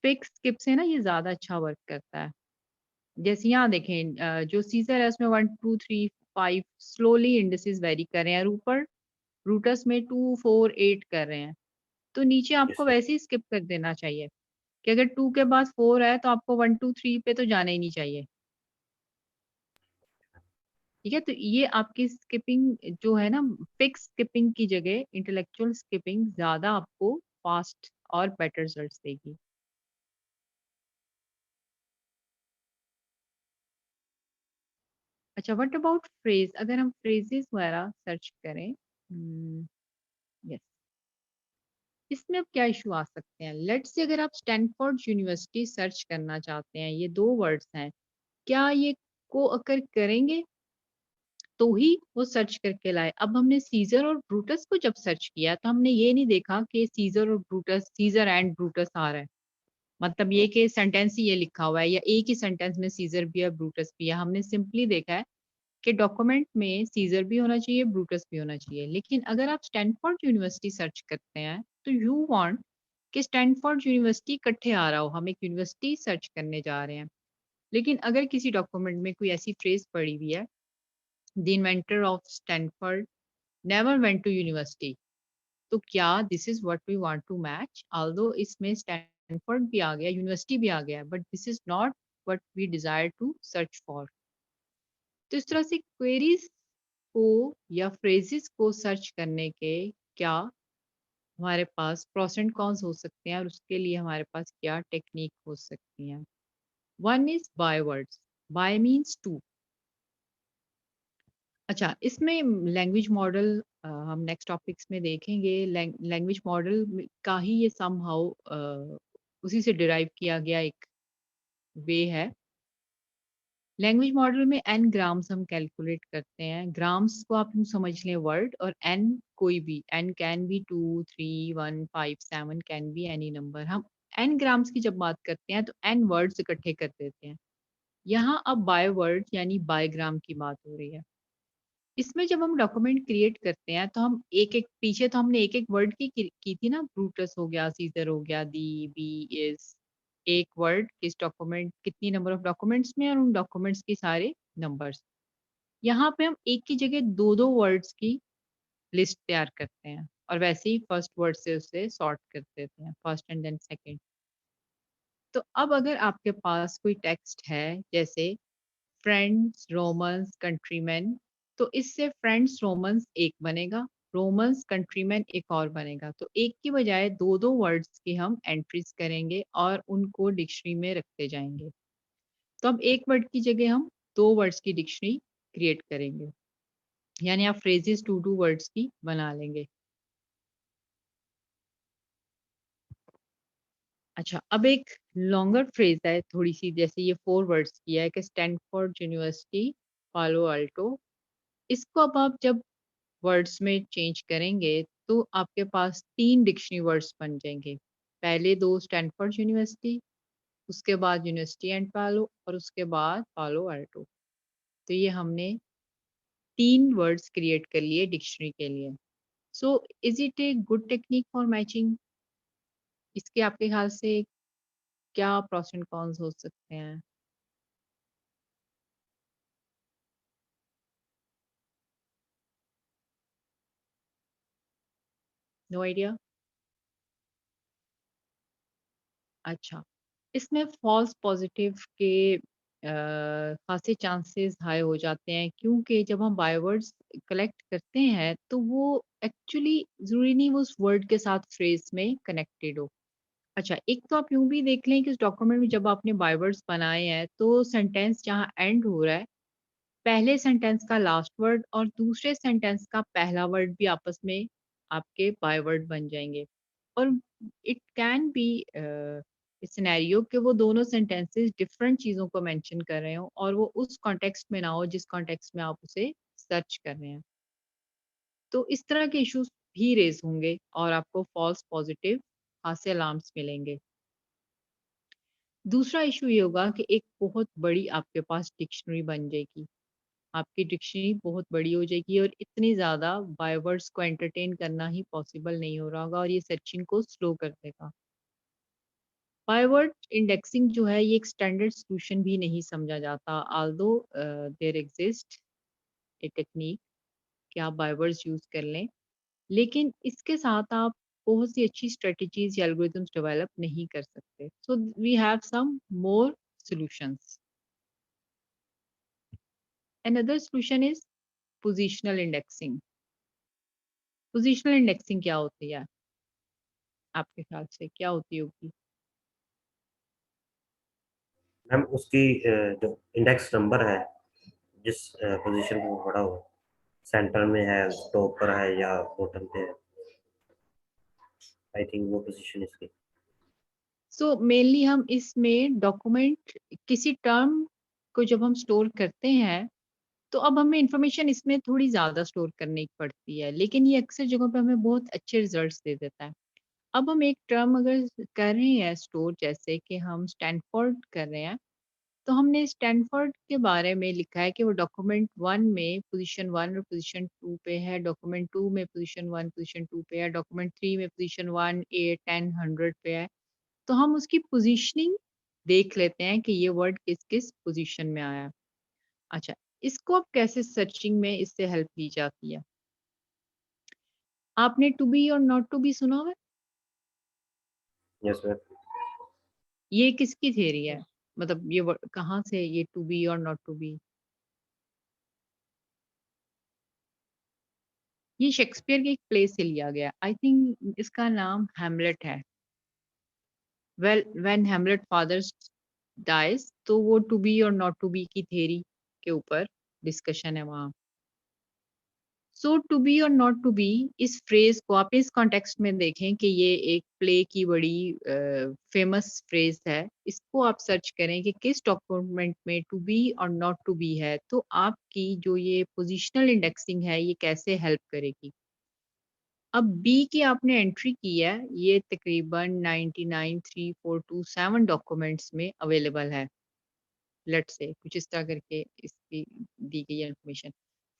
फिक्स स्किप से ना ये ज़्यादा अच्छा वर्क करता है। जैसे यहाँ देखें, जो सीज़र है उसमें 1, 2, 3, 5 स्लोली इंडिसेस वेरी कर रहे हैं, और ऊपर रूटस में 2, 4, 8 कर रहे हैं। तो नीचे आपको जैसे वैसे ही स्किप कर देना चाहिए कि अगर 2 के बाद 4 है तो आपको 1, 2, 3 पे तो जाना ही नहीं चाहिए। ठीक है? तो ये आपकी स्किपिंग जो है ना, फिक्स स्किपिंग की जगह इंटेलेक्चुअल स्किपिंग ज़्यादा आपको फास्ट और बेटर रिजल्ट्स देगी। अच्छा, व्हाट अबाउट फ्रेज़? अगर हम फ्रेजेस वगैरह सर्च करें, यस, इसमें अब क्या इश्यू आ सकते हैं? लेट्स से अगर आप स्टैनफोर्ड यूनिवर्सिटी सर्च करना चाहते हैं, ये 2 वर्ड्स हैं, क्या ये को-अकर करेंगे? तो ही वो सर्च करके लाए। अब हमने सीज़र और ब्रूटस को जब सर्च किया, तो हमने ये नहीं देखा कि सीज़र और ब्रूटस, सीज़र एंड ब्रूटस आ रहा है। मतलब ये कि सेंटेंस ही ये लिखा हुआ है या एक ही सेंटेंस में सीज़र भी है, ब्रूटस भी है। हमने सिंपली देखा है कि डॉक्यूमेंट में सीज़र भी होना चाहिए, ब्रूटस भी होना चाहिए। लेकिन अगर आप स्टैनफोर्ड यूनिवर्सिटी सर्च करते हैं, तो यू वांट कि स्टैनफोर्ड यूनिवर्सिटी इकट्ठे आ रहा हो, हम एक यूनिवर्सिटी सर्च करने जा रहे हैं। लेकिन अगर किसी डॉक्यूमेंट में कोई ऐसी फ्रेज़ पड़ी हुई है, the inventor of Stanford never went to university, तो क्या this is what we want to match? Although इसमें स्टैनफोर्ड भी आ गया, यूनिवर्सिटी भी आ गया, but this is not what we desire to search for. तो इस तरह से क्वेरीज को या फ्रेजेस को सर्च करने के क्या हमारे पास प्रोस एंड कॉन्स हो सकते हैं, और उसके लिए हमारे पास क्या टेक्निक हो सकती हैं। One is bi words. Bi means two. अच्छा, इसमें लैंग्वेज मॉडल हम नेक्स्ट टॉपिक्स में देखेंगे। लैंग्वेज मॉडल का ही ये समहाउ उसी से डिराइव किया गया एक वे है। लैंग्वेज मॉडल में एन ग्राम्स हम कैलकुलेट करते हैं। ग्राम्स को आप यूँ समझ लें वर्ड, और एन कोई भी, N can be 2, 3, 1, 5, 7, can be any number. हम एन ग्राम्स की जब बात करते हैं तो एन वर्ड्स इकट्ठे कर देते हैं। यहाँ अब बाय वर्ड यानी बायग्राम की बात हो रही है। इसमें जब हम डॉक्यूमेंट क्रिएट करते हैं तो हम एक-एक, पीछे तो हमने एक-एक वर्ड की थी ना, ब्रूटस हो गया, सीज़र हो गया, दी, बी, इज़। एक वर्ड किस डॉक्यूमेंट, कितनी नंबर ऑफ डॉक्यूमेंट्स में, और उन डॉक्यूमेंट्स के सारे नंबर्स। यहाँ पे हम एक की जगह 2-2 वर्ड्स की लिस्ट तैयार करते हैं, और वैसे ही फर्स्ट वर्ड से उसे सॉर्ट कर देते हैं, फर्स्ट एंड देन सेकंड। तो अब अगर आपके पास कोई टेक्स्ट है, जैसे फ्रेंड्स, रोमन्स, कंट्रीमैन, तो इससे फ्रेंड्स, रोमन्स एक बनेगा, रोमन्स, कंट्रीमैन एक और बनेगा। तो एक की बजाय 2-2 वर्ड्स की हम एंट्रीज करेंगे और उनको डिक्शनरी में रखते जाएंगे। तो अब एक वर्ड की जगह हम 2 वर्ड्स की डिक्शनरी क्रिएट करेंगे, यानी आप फ्रेजेस 2-2 वर्ड्स की बना लेंगे। अच्छा, अब एक लॉन्गर फ्रेज है थोड़ी सी, जैसे ये 4 वर्ड्स की है कि स्टैनफोर्ड यूनिवर्सिटी, पालो अल्टो। इसको अब आप जब वर्ड्स में चेंज करेंगे तो आपके पास 3 डिक्शनरी वर्ड्स बन जाएंगे। पहले 2 स्टैनफोर्ड यूनिवर्सिटी, उसके बाद यूनिवर्सिटी एंड पालो, और उसके बाद पालो अल्टो। तो ये हमने 3 वर्ड्स क्रिएट कर लिए डिक्शनरी के लिए। So is it a good technique for matching? इसके आपके ख्याल से क्या प्रोस एंड कॉन्स हो सकते हैं? No idea? अच्छा, इसमें फॉल्स पॉजिटिव के खासे चांसेस हाई हो जाते हैं, क्योंकि जब हम बायवर्ड्स कलेक्ट करते हैं तो वो एक्चुअली ज़रूरी नहीं वो उस वर्ड के साथ फ्रेज़ में कनेक्टेड हो। अच्छा, एक तो आप यूँ भी देख लें कि उस डॉक्यूमेंट में जब आपने बायवर्ड्स बनाए हैं, तो सेंटेंस जहाँ एंड हो रहा है, पहले सेंटेंस का लास्ट वर्ड और दूसरे सेंटेंस का पहला वर्ड भी आपस में आपके बायवर्ड बन जाएँगे। और इट कैन बी सिनेरियो कि वो दोनों सेंटेंसेस डिफरेंट चीज़ों को मेंशन कर रहे हों और वो उस कॉन्टेक्स्ट में ना हो जिस कॉन्टेक्स्ट में आप उसे सर्च कर रहे हैं। तो इस तरह के इश्यूज़ भी रेज़ होंगे और आपको फॉल्स पॉजिटिव खासे अलार्म्स मिलेंगे। दूसरा इश्यू ये होगा कि एक बहुत बड़ी आपके पास डिक्शनरी बन जाएगी। आपकी डिक्शनरी बहुत बड़ी हो जाएगी और इतनी ज़्यादा बायवर्ड्स को एंटरटेन करना ही पॉसिबल नहीं हो रहा होगा और ये सर्चिंग को स्लो कर देगा। बायवर्ड इंडेक्सिंग जो है ये एक स्टैंडर्ड सॉल्यूशन भी नहीं समझा जाता, although there exist a technique कि आप बायवर्ड्स यूज़ कर लें, लेकिन इसके साथ आप बहुत सी अच्छी स्ट्रेटजीज़ या एल्गोरिदम्स डेवलप नहीं कर सकते। So we have some more solutions. Another solution is positional indexing. Positional indexing क्या होती है? आपके ख्याल से क्या होती होगी? मैम उसकी जो इंडेक्स नंबर है, जिस पोजीशन पे वो खड़ा हुआ है, सेंटर में है, टॉप पर है या बॉटम पे है, आई थिंक वो पोजीशन इसकी। सो मेनली हम इसमें डॉक्यूमेंट किसी टर्म को जब हम स्टोर करते हैं, तो अब हमें इन्फॉर्मेशन इसमें थोड़ी ज़्यादा स्टोर करनी पड़ती है, लेकिन ये अक्सर जगहों पे हमें बहुत अच्छे रिजल्ट्स दे देता है। अब हम एक टर्म अगर कर रहे हैं स्टोर, जैसे कि हम स्टैनफोर्ड कर रहे हैं, तो हमने स्टैनफोर्ड के बारे में लिखा है कि वो डॉक्यूमेंट 1 में पोज़ीशन 1 और पोज़ीशन 2 पे है, डॉक्यूमेंट 2 में पोज़ीशन 1, पोज़ीशन 2 पे है, डॉक्यूमेंट 3 में पोज़ीशन 1, 8, 10, 100 पे है। तो हम उसकी पोज़ीशनिंग देख लेते हैं कि ये वर्ड किस-किस पोज़ीशन में आया है। अच्छा, इसको अब कैसे सर्चिंग में इससे हेल्प ली जाती है? आपने टू बी और नॉट टू बी सुना हुआ है? Yes ma'am. ये किसकी थ्योरी है? मतलब ये कहाँ से ये टू बी और नॉट टू बी? ये शेक्सपियर के एक प्ले से लिया गया। आई थिंक इसका नाम हैमलेट है। व्हेन हैमलेट फादर डाइज़, तो वो टू बी और नॉट टू बी की थ्योरी के ऊपर डिस्कशन है वहाँ। सो टू बी और नॉट टू बी इस फ्रेज को आप इस कॉन्टेक्स्ट में देखें कि ये एक प्ले की बड़ी फेमस फ्रेज है। इसको आप सर्च करें कि किस डॉक्यूमेंट में टू बी और नॉट टू बी है, तो आपकी जो ये पोजिशनल इंडेक्सिंग है ये कैसे हेल्प करेगी। अब बी की आपने एंट्री की है, ये तकरीबन 993427 डॉक्यूमेंट्स में अवेलेबल है। लेट्स से कुछ इस तरह करके इसकी दी गई है इन्फॉर्मेशन।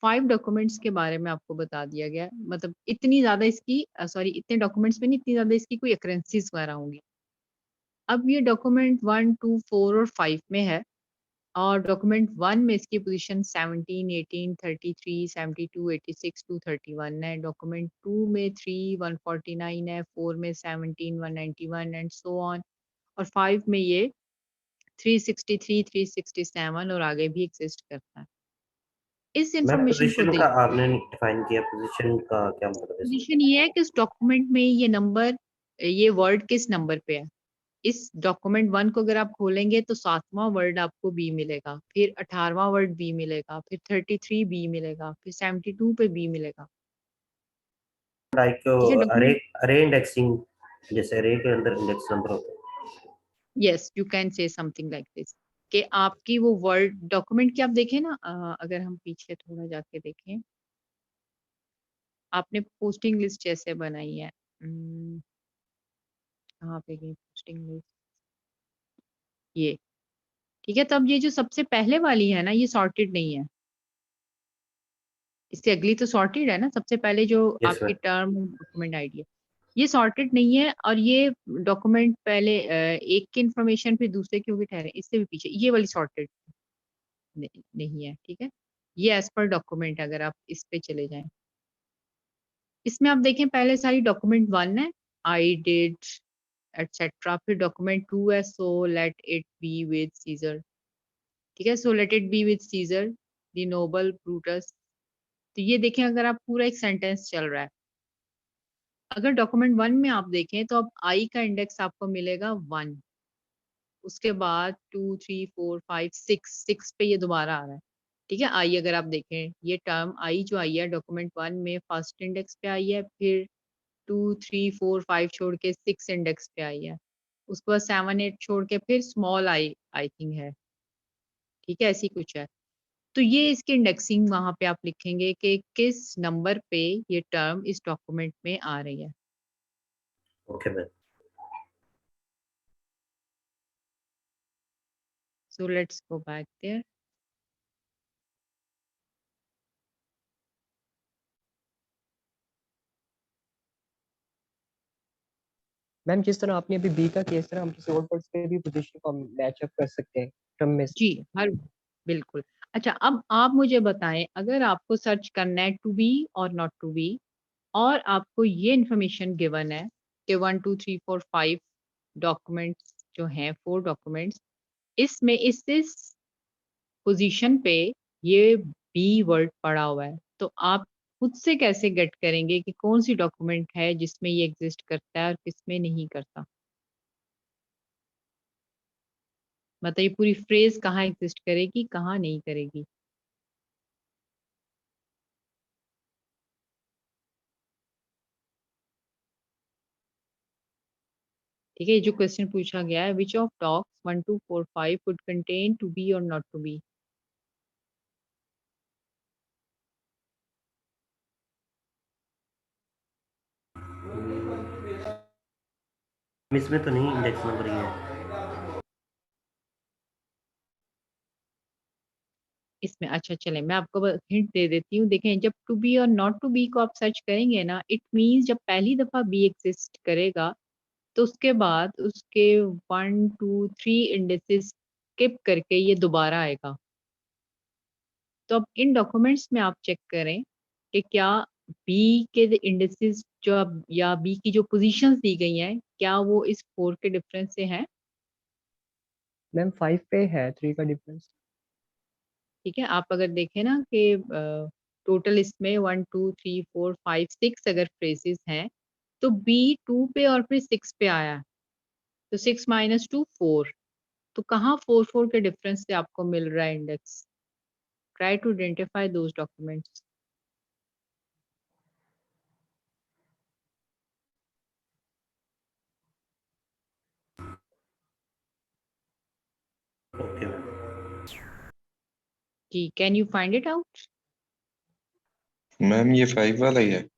5 डॉक्यूमेंट्स के बारे में आपको बता दिया गया है। मतलब इतनी ज़्यादा इसकी सॉरी इतने डॉक्यूमेंट्स में नहीं, इतनी ज़्यादा इसकी कोई अकरेंसीज़ वगैरह होंगी। अब ये डॉक्यूमेंट 1, 2, 4 और 5 में है और डॉक्यूमेंट 1 में इसकी पोज़ीशन 17, 18, 33, 72, 86, 231 है। डॉक्यूमेंट 2 में 3, 149 है, 4 में 17, 191 एंड सो ऑन और 5 में ये 363, 367 और आगे भी एग्ज़िस्ट करता है। इस मैम इन्फॉर्मेशन को पोजीशन का देख आपने डिफाइन किया, पोजीशन का क्या मतलब है इसमें? पोज़ीशन ये है कि इस डॉक्यूमेंट में ये नंबर ये वर्ड किस नंबर पे है। इस डॉक्यूमेंट 1 को अगर आप खोलेंगे तो 7वां वर्ड आपको बी मिलेगा, फिर 18वां वर्ड बी मिलेगा, फिर 33 बी मिलेगा, फिर 72 पे बी मिलेगा। लाइक ठीक है अरे डॉक्यूमेंट अरे इंडेक्सिंग, जैसे अरे के अंदर इंडेक्स नंबर होता है। Yes you can say something like this कि आपकी वो वर्ड डॉक्यूमेंट की आप देखें ना अगर हम पीछे थोड़ा जाके देखें, आपने पोस्टिंग लिस्ट जैसे बनाई है। कहाँ पे गई पोस्टिंग लिस्ट? ये, ठीक है? तो अब ये जो सबसे पहले वाली है ना, ये सॉर्टेड नहीं है। इससे अगली तो सॉर्टेड है ना, सबसे पहले जो यस आपकी मैम। टर्म डॉक्यूमेंट आईडी है। ये सॉर्टेड नहीं है और ये डॉक्यूमेंट पहले एक की इन्फॉर्मेशन फिर दूसरे की होगी ठहरे, इससे भी पीछे ये वाली सॉर्टेड नहीं है, ठीक है? ये एज़ पर डॉक्यूमेंट अगर आप इस पे चले जाएँ। इसमें आप देखें पहले सारी डॉक्यूमेंट 1 है, आई डिड एटसेट्रा। फिर डॉक्यूमेंट 2 है, so let it be with Caesar. ठीक है, so let it be with Caesar the noble Brutus. तो ये देखें, अगर आप पूरा एक सेंटेंस चल रहा है, अगर डॉक्यूमेंट 1 में आप देखें तो अब आई का इंडेक्स आपको मिलेगा 1, उसके बाद 2 3 4 5 6 पे ये दोबारा आ रहा है। ठीक है, आई अगर आप देखें, ये टर्म आई जो आई है डॉक्यूमेंट 1 में फर्स्ट इंडेक्स पे आई है, फिर 2 3 4 5 छोड़ के 6 इंडेक्स पे आई है, उसके बाद 7 8 छोड़ के फिर स्मॉल आई आई थिंक है। ठीक है, ऐसी कुछ है। तो ये इसकी इंडेक्सिंग वहां पे आप लिखेंगे कि किस नंबर पे ये टर्म इस डॉक्यूमेंट में आ रही है। Okay ma'am. So let's go back there. Ma'am जिस तरह आपने अभी बी का किया, इस तरह हम किसी और वर्ड्स पे भी पोजीशन को मैच अप कर सकते हैं टर्म में। जी, हर बिल्कुल। अच्छा, अब आप मुझे बताएं, अगर आपको सर्च करना है टू बी और नॉट टू बी, और आपको ये इंफॉर्मेशन गिवन है कि 1 2 3 4 5 डॉक्यूमेंट्स जो हैं, 4 डॉक्यूमेंट्स, इसमें इस पोजीशन पे ये बी वर्ड पड़ा हुआ है, तो आप खुद से कैसे गेट करेंगे कि कौन सी डॉक्यूमेंट है जिसमें ये एग्जिस्ट करता है और किसमें नहीं करता? मतलब ये पूरी फ्रेज कहाँ एग्जिस्ट करेगी, कहाँ नहीं करेगी? ठीक है, ये जो क्वेश्चन पूछा गया है, which of docs 1 2 4 5 would contain to be और नॉट टू बी? इसमें तो नहीं इंडेक्स नंबर ये है। इसमें अच्छा, चले मैं आपको हिंट दे देती हूँ। देखें, जब टू बी और नॉट टू बी को आप सर्च करेंगे ना, इट मींस जब पहली दफा बी एग्जिस्ट करेगा तो उसके बाद उसके 1 2 3 इंडेक्सेस स्किप करके ये दोबारा आएगा। तो अब इन डॉक्यूमेंट्स में आप चेक करें कि क्या बी के इंडेक्सेस जो अब या बी की जो पोजीशंस दी गई हैं, क्या वो इस 4 के डिफरेंस से हैं? मैम 5 पे है 3 का डिफरेंस। ठीक है, आप अगर देखें ना कि टोटल इसमें 1 2 3 4 5 6 अगर फ्रेजेस हैं, तो बी 2 पे और फिर 6 पे आया है। तो 6 माइनस 2 4, तो कहाँ 4 4 के डिफरेंस से आपको मिल रहा है index? Try to identify those documents. Okay ma'am. जी, can you find it out? Ma'am ये 5 वाला ही है।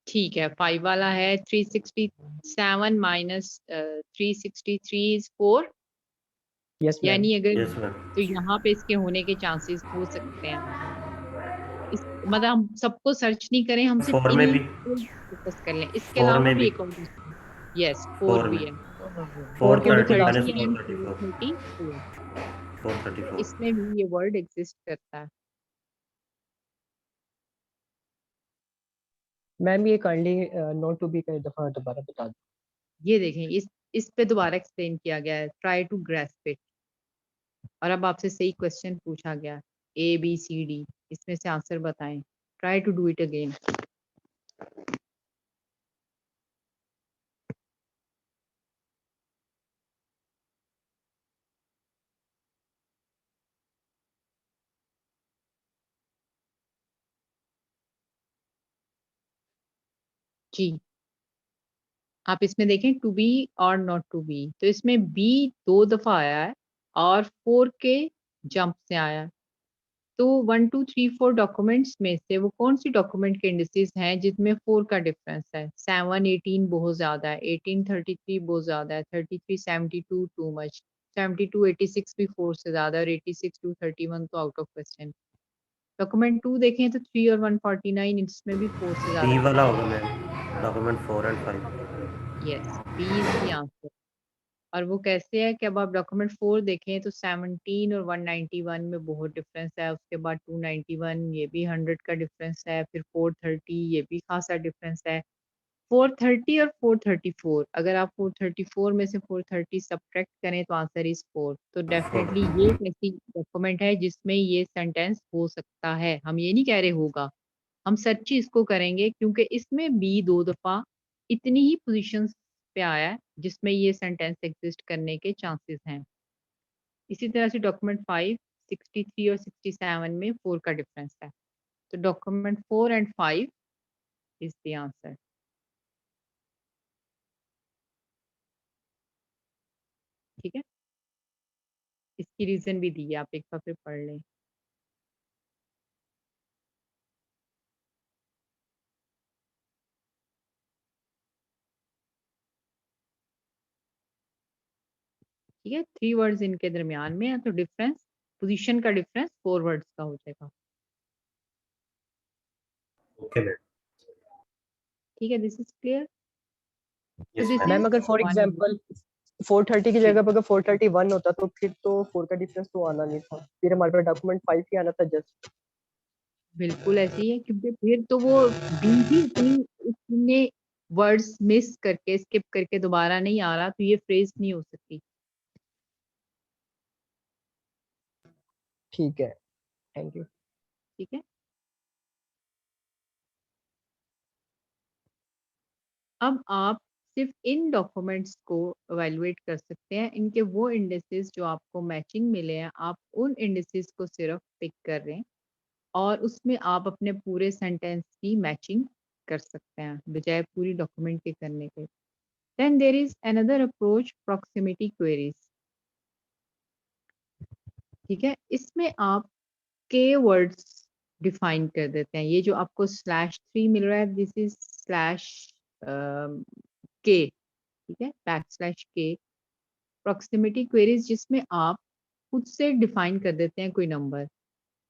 ठीक है, 5 वाला है। 367 माइनस 363 इज 4, यस मैम। यानी अगर यस मैम। तो यहाँ पे इसके होने के चांसेस हो सकते हैं। इस मतलब हम सबको सर्च नहीं करें, हम सिर्फ 4 में इन्हीं भी, पे फोकस कर लें। इसके 4 अलावा में भी भी, एक और, यस 4 4 भी में है। 4 के भी 430 खुदा माइनस 430 एंड 434, 434, 434। इसमें भी ये वर्ड एग्जिस्ट करता है। मैम ये काइंडली नोट टू बी का एक दफा दोबारा बता दो। ये देखें, इस पे दोबारा एक्सप्लेन किया गया है, ट्राई टू ग्रैस्प इट। और अब आपसे सही क्वेश्चन पूछा गया, ए बी सी डी, इसमें से आंसर बताएं। Try to do it again. जी, आप इसमें देखें टू बी और नॉट टू बी, तो इसमें बी 2 दफा आया है और 4 के जंप से आया है। तो 1 2 3 4 डॉक्यूमेंट्स में से वो कौन सी डॉक्यूमेंट के इंडिसेस हैं जिसमें 4 का डिफरेंस है? 7 18 बहुत ज्यादा है, 18 33 बहुत ज्यादा है, 33 72 टू मच, 72 86 भी 4 से ज्यादा है, और 86 टू 31 तो आउट ऑफ क्वेश्चन। डॉक्यूमेंट 2 देखें तो 3 और 149, इसमें भी 4 से ज्यादा बी वाला डिफरेंस। होगा ma'am, document 4 and 5। Yes, B is the answer. और वो कैसे है कि अब आप डॉक्यूमेंट 4 देखें तो 17 और 191 में बहुत डिफरेंस है, उसके बाद 291, ये भी 100 का डिफरेंस है, फिर 430, ये भी खासा डिफरेंस है। 430 और 434, अगर आप 434 में से 430 सब्ट्रैक्ट करें तो आंसर इज 4। तो डेफिनेटली ये एक ऐसी डॉक्यूमेंट है जिसमें ये सेंटेंस हो सकता है। हम ये नहीं कह रहे होगा, हम सर्च ही इसको करेंगे क्योंकि इसमें बी 2 दफा इतनी ही पोजीशंस पे आया है जिसमें ये सेंटेंस एग्जिस्ट करने के चांसेस हैं। इसी तरह से डॉक्यूमेंट 5, 63 और 67 में 4 का डिफरेंस है। तो document 4 and 5 is the answer. ठीक है, इसकी रीजन भी दी है, आप एक बार फिर पढ़ लें। ठीक है, 3 वर्ड्स इनके दरमियान में है तो डिफरेंस, पोजीशन का डिफरेंस 4 वर्ड्स का हो जाएगा। Okay ma'am. ठीक है, this is clear. Yes this ma'am. Ma'am is अगर फॉर 1 एग्जांपल 430 की जगह पर अगर 431 होता तो फिर तो 4 का डिफरेंस तो आना नहीं था, फिर हमारे पास डॉक्यूमेंट 5 ही आना था जस्ट। बिल्कुल ऐसे ही है क्योंकि फिर तो वो बी ही इतने वर्ड्स मिस करके स्किप करके दोबारा नहीं आ रहा तो ये फ्रेज नहीं हो सकती। ठीक है, थैंक यू। ठीक है, अब आप सिर्फ इन डॉक्यूमेंट्स को एवेलुएट कर सकते हैं, इनके वो इंडिसेस जो आपको मैचिंग मिले हैं, आप उन इंडिसेस को सिर्फ पिक कर रहे हैं और उसमें आप अपने पूरे सेंटेंस की मैचिंग कर सकते हैं बजाय पूरी डॉक्यूमेंट के करने के। Then there is another approach, proximity queries. ठीक है, इसमें आप के वर्ड्स डिफाइन कर देते हैं। ये जो आपको /3 मिल रहा है, दिस इज स्लैश के। ठीक है, \k प्रॉक्सिमिटी क्वेरीज, जिसमें आप खुद से डिफाइन कर देते हैं कोई नंबर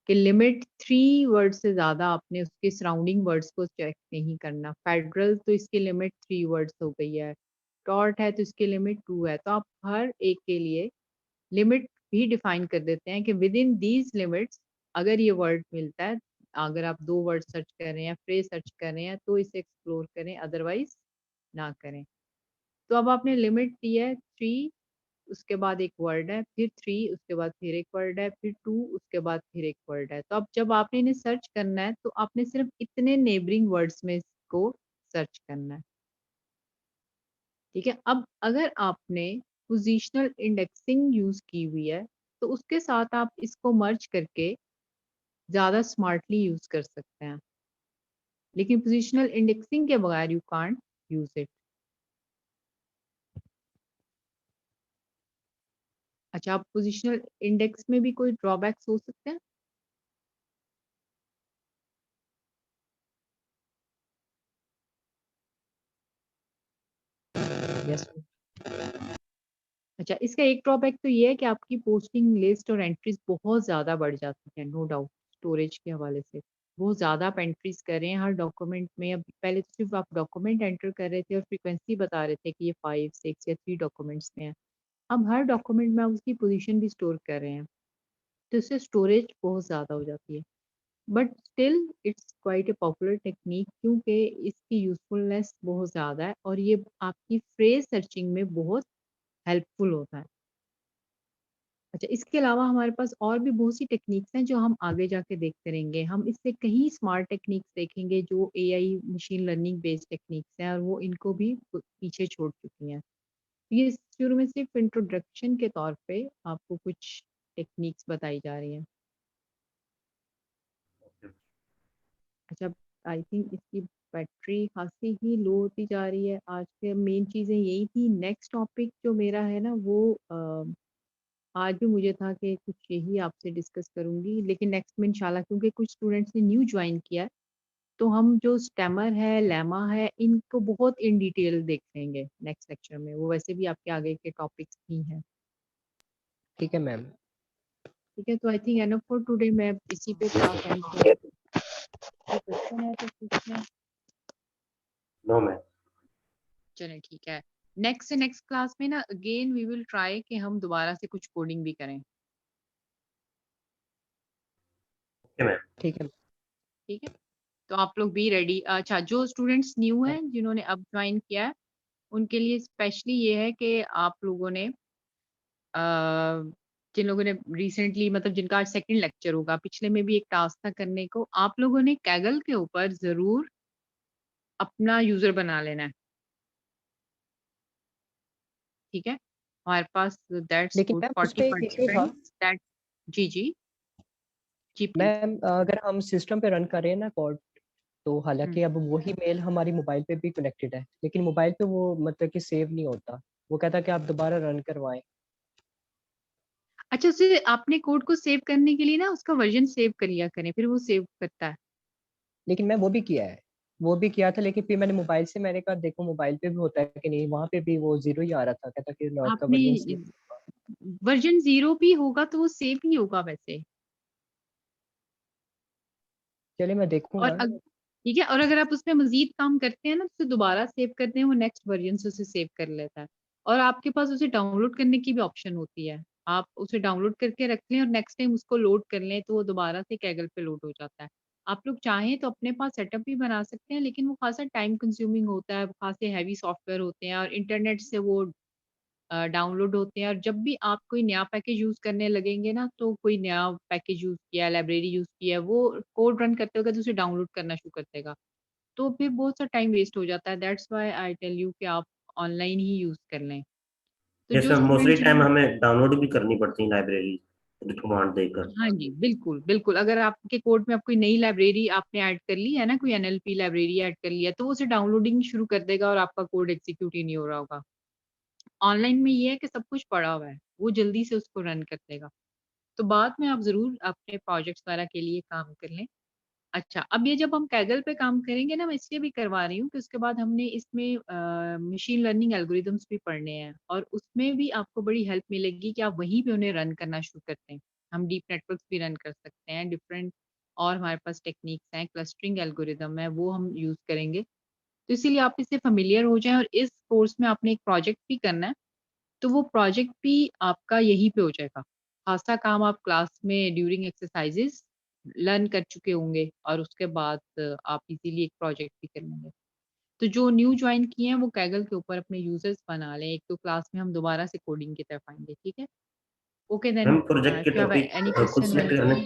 कि लिमिट 3 वर्ड से ज्यादा आपने उसके सराउंडिंग वर्ड्स को चेक नहीं करना। फेडरल तो इसकी लिमिट 3 वर्ड्स हो गई है, टॉर्ट है तो इसकी लिमिट 2 है। तो आप हर एक के लिए लिमिट भी डिफाइन कर देते हैं कि विद इन दीज लिमिट्स अगर ये वर्ड मिलता है, अगर आप 2 वर्ड सर्च कर रहे हैं, फ्रेज सर्च कर रहे हैं तो इसे एक्सप्लोर करें, अदरवाइज ना करें। तो अब आपने लिमिट दी है 3, उसके बाद एक वर्ड है, फिर 3 उसके बाद फिर एक वर्ड है, फिर 2 उसके बाद फिर एक वर्ड है। तो अब जब आपने इन्हें सर्च करना है तो आपने सिर्फ इतने नेबरिंग वर्ड्स में इसको सर्च करना है। ठीक है, अब अगर आपने पोजीशनल इंडेक्सिंग यूज की हुई है तो उसके साथ आप इसको मर्ज करके ज्यादा स्मार्टली यूज कर सकते हैं, लेकिन पोजीशनल इंडेक्सिंग के बगैर यू कांट यूज इट। अच्छा, आप पोजीशनल इंडेक्स में भी कोई ड्रॉबैक्स हो सकते हैं? यस अच्छा, इसका एक ड्रॉबैक तो ये है कि आपकी पोस्टिंग लिस्ट और एंट्रीज बहुत ज़्यादा बढ़ जाती हैं, नो डाउट, स्टोरेज के हवाले से। बहुत ज़्यादा आप एंट्रीज कर रहे हैं हर डॉक्यूमेंट में। अब पहले तो सिर्फ आप डॉक्यूमेंट एंटर कर रहे थे और फ्रीक्वेंसी बता रहे थे कि ये 5, 6 या 3 डॉक्यूमेंट्स में है। अब हर डॉक्यूमेंट में आप उसकी पोजीशन भी स्टोर कर रहे हैं, तो इससे स्टोरेज बहुत ज़्यादा हो जाती है। But still it's quite a popular technique क्योंकि इसकी यूजफुलनेस बहुत ज़्यादा है और ये आपकी फ्रेज सर्चिंग में बहुत हेल्पफुल होता है। अच्छा, इसके अलावा हमारे पास और भी बहुत सी टेक्निक्स हैं जो हम आगे जाके देखते रहेंगे। हम इससे कहीं स्मार्ट टेक्निक्स देखेंगे जो AI machine learning based techniques हैं और वो इनको भी पीछे छोड़ चुकी हैं। ये शुरू में सिर्फ इंट्रोडक्शन के तौर पे आपको कुछ टेक्निक्स बताई जा रही हैं। अच्छा, आई थिंक इसकी बैटरी खासी ही लो होती जा रही है। आज के मेन चीज़ें यही थी। नेक्स्ट टॉपिक जो मेरा है ना वो आज भी मुझे था कि कुछ यही आपसे डिस्कस करूंगी, लेकिन नेक्स्ट में इंशाल्लाह, क्योंकि कुछ स्टूडेंट्स ने न्यू ज्वाइन किया है तो हम जो स्टेमर है, लेमा है, इनको बहुत इन डिटेल देख लेंगे नेक्स्ट लेक्चर में। वो वैसे भी आपके आगे के टॉपिक्स ही हैं। ठीक है मैम। ठीक है, तो I think enough for today. मैं इसी पे क्लास एंड कर, कोई क्वेश्चन है तो पूछना। No ma'am. चलें, ठीक है। नेक्स्ट से नेक्स्ट क्लास में ना अगेन वी विल ट्राई कि हम दोबारा से कुछ कोडिंग भी करें। Okay ma'am. ठीक है। ठीक है। तो आप लोग भी रेडी। अच्छा, जो स्टूडेंट्स न्यू हैं जिन्होंने अब ज्वाइन किया है उनके लिए स्पेशली ये है कि आप लोगों ने जिन लोगों ने रिसेंटली मतलब जिनका आज सेकंड लेक्चर होगा, पिछले में भी एक टास्क था करने को, आप लोगों ने कैगल के ऊपर जरूर अपना यूजर बना लेना है, ठीक है। हमारे पास दैट्स लेकिन गुड मैम उस 40 पे एक इशू था पार्टिसिपेंट्स दैट। जी जी जी प्लीज। मैम, अगर हम सिस्टम पे रन कर रहे हैं ना कोड, तो हालांकि अब वही मेल हमारी मोबाइल पे भी कनेक्टेड है, लेकिन मोबाइल पे वो मतलब कि सेव नहीं होता। वो कहता है कि आप दोबारा रन करवाएं। अच्छा, उसे आपने कोड को सेव करने के लिए ना उसका वर्जन सेव कर लिया करें, फिर वो सेव करता है। लेकिन मैं वो भी किया है, वो भी किया था, लेकिन फिर मैंने मोबाइल से मैंने कहा देखो मोबाइल पे भी होता है कि नहीं, वहां पे भी वो 0 ही आ रहा था, कहता कि no, आपका आपने वर्जन सेव। वर्जन 0 भी होगा तो वो सेव ही होगा वैसे। चलिए मैं और देखूंगा। ठीक है, और अगर आप उसमें मजीद काम करते हैं ना, तो उसे दोबारा सेव करते हैं, वो नेक्स्ट वर्जन से उसे सेव कर लेता है। और आपके पास उसे डाउनलोड करने की भी ऑप्शन होती है, आप उसे डाउनलोड करके रख लें और नेक्स्ट टाइम उसको लोड कर लें तो वो दोबारा से कैगल पे लोड हो जाता है। आप लोग चाहें तो अपने पास सेटअप भी बना सकते हैं, लेकिन वो खासा टाइम कंज्यूमिंग होता है, खासे हैवी सॉफ्टवेयर होते हैं और इंटरनेट से वो डाउनलोड होते हैं। और जब भी आप कोई नया पैकेज यूज करने लगेंगे ना, तो कोई नया पैकेज यूज किया, लाइब्रेरी यूज किया, वो कोड रन करते वक्त उसे डाउनलोड करना शुरू कर देगा, तो फिर बहुत सा टाइम वेस्ट हो जाता है। That's why I tell you कि आप ऑनलाइन ही यूज कर लें। तो जो जैसे मोस्टली स्टूडेंट टाइम जिन्होंने, हमें डाउनलोड भी करनी पड़ती है लाइब्रेरी कमांड देकर। हाँ जी बिल्कुल बिल्कुल, अगर आपके कोड में आप कोई नई लाइब्रेरी आपने ऐड कर ली है ना, कोई एनएलपी लाइब्रेरी ऐड कर लिया, तो वो उसे डाउनलोडिंग शुरू कर देगा और आपका कोड एग्जीक्यूट ही नहीं हो रहा होगा। ऑनलाइन में ये है कि सब कुछ पड़ा हुआ है, वो जल्दी से उसको रन कर देगा। तो बाद में आप ज़रूर अपने प्रोजेक्ट्स वगैरह के लिए काम कर लें। अच्छा, अब ये जब हम कैगल पे काम करेंगे ना, मैं इसलिए भी करवा रही हूँ कि उसके बाद हमने इसमें मशीन लर्निंग एल्गोरिदम्स भी पढ़ने हैं और उसमें भी आपको बड़ी हेल्प मिलेगी कि आप वहीं पे उन्हें रन करना शुरू करते हैं। हम डीप नेटवर्क्स भी रन कर सकते हैं, डिफरेंट और हमारे पास टेक्निक्स हैं, क्लस्टरिंग एल्गोरिदम है, वो हम यूज़ करेंगे। तो इसीलिए आप इससे फ़ैमिलियर हो जाएँ और इस कोर्स में आपने एक प्रोजेक्ट भी करना है, तो वो प्रोजेक्ट भी आपका यहीं पे हो जाएगा। खासा काम आप क्लास में ड्यूरिंग एक्सरसाइजेस लर्न कर चुके होंगे और उसके बाद आप इजीली एक प्रोजेक्ट भी कर लेंगे। तो जो न्यू ज्वाइन किए हैं वो कैगल के ऊपर अपने यूजर्स बना लें। एक तो क्लास में हम दोबारा से कोडिंग की तरफ आएंगे, ठीक है। ओके देन, हम प्रोजेक्ट के if you have topic any खुद क्वेश्चन सिलेक्ट करने।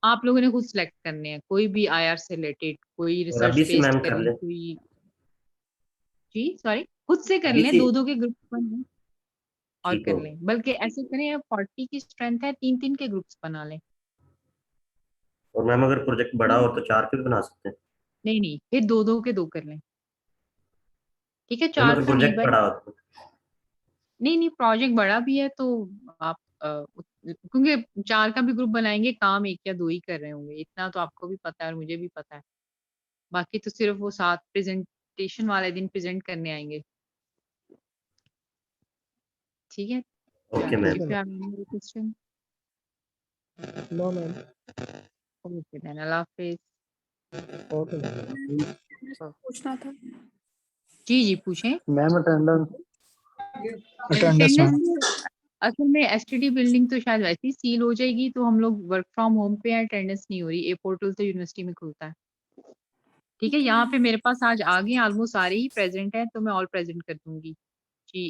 आप लोगों ने खुद सिलेक्ट करने हैं, कोई भी आईआर से रिलेटेड, कोई और रिसर्च अभी से बेस्ड मैम कर करें, ले। कोई, जी सॉरी, खुद से कर अभी लें, से। 2-2 के ग्रुप बने और ठीक कर हो लें। बल्कि ऐसे करें, 40 की स्ट्रेंथ है, 3-3 के ग्रुप्स बना लें। और मैम अगर प्रोजेक्ट बड़ा हो तो 4 भी बना सकते हैं। नहीं नहीं, फिर 2-2 के 2 कर लें, ठीक है। मैम 4 अगर का नहीं प्रोजेक्ट भाई, बड़ा हो तो। नहीं नहीं, प्रोजेक्ट बड़ा भी है तो आप क्योंकि 4 का भी ग्रुप बनाएंगे, काम 1 या 2 ही कर रहे होंगे, इतना तो आपको भी पता है और मुझे भी पता है। बाकी तो सिर्फ वो साथ प्रेजेंटेशन वाले दिन प्रेजेंट करने आएंगे, ठीक है। ओके चलो, मैम। इफ ठीक है you have any question, ma'am. No ma'am. Okay then, अल्लाह हाफिज। Okay ma'am. पूछना था जी जी पूछें। Ma'am attendance attendance ma'am. Attendance, असल में एसटीडी बिल्डिंग तो शायद वैसे ही सील हो जाएगी, तो हम लोग वर्क फ्रॉम होम पे हैं, अटेंडेंस नहीं हो रही। ए पोर्टल तो यूनिवर्सिटी में खुलता है, ठीक है। यहाँ पे मेरे पास आज आ गए ऑलमोस्ट सारे ही प्रेजेंट हैं, तो मैं ऑल प्रेजेंट कर दूंगी जी।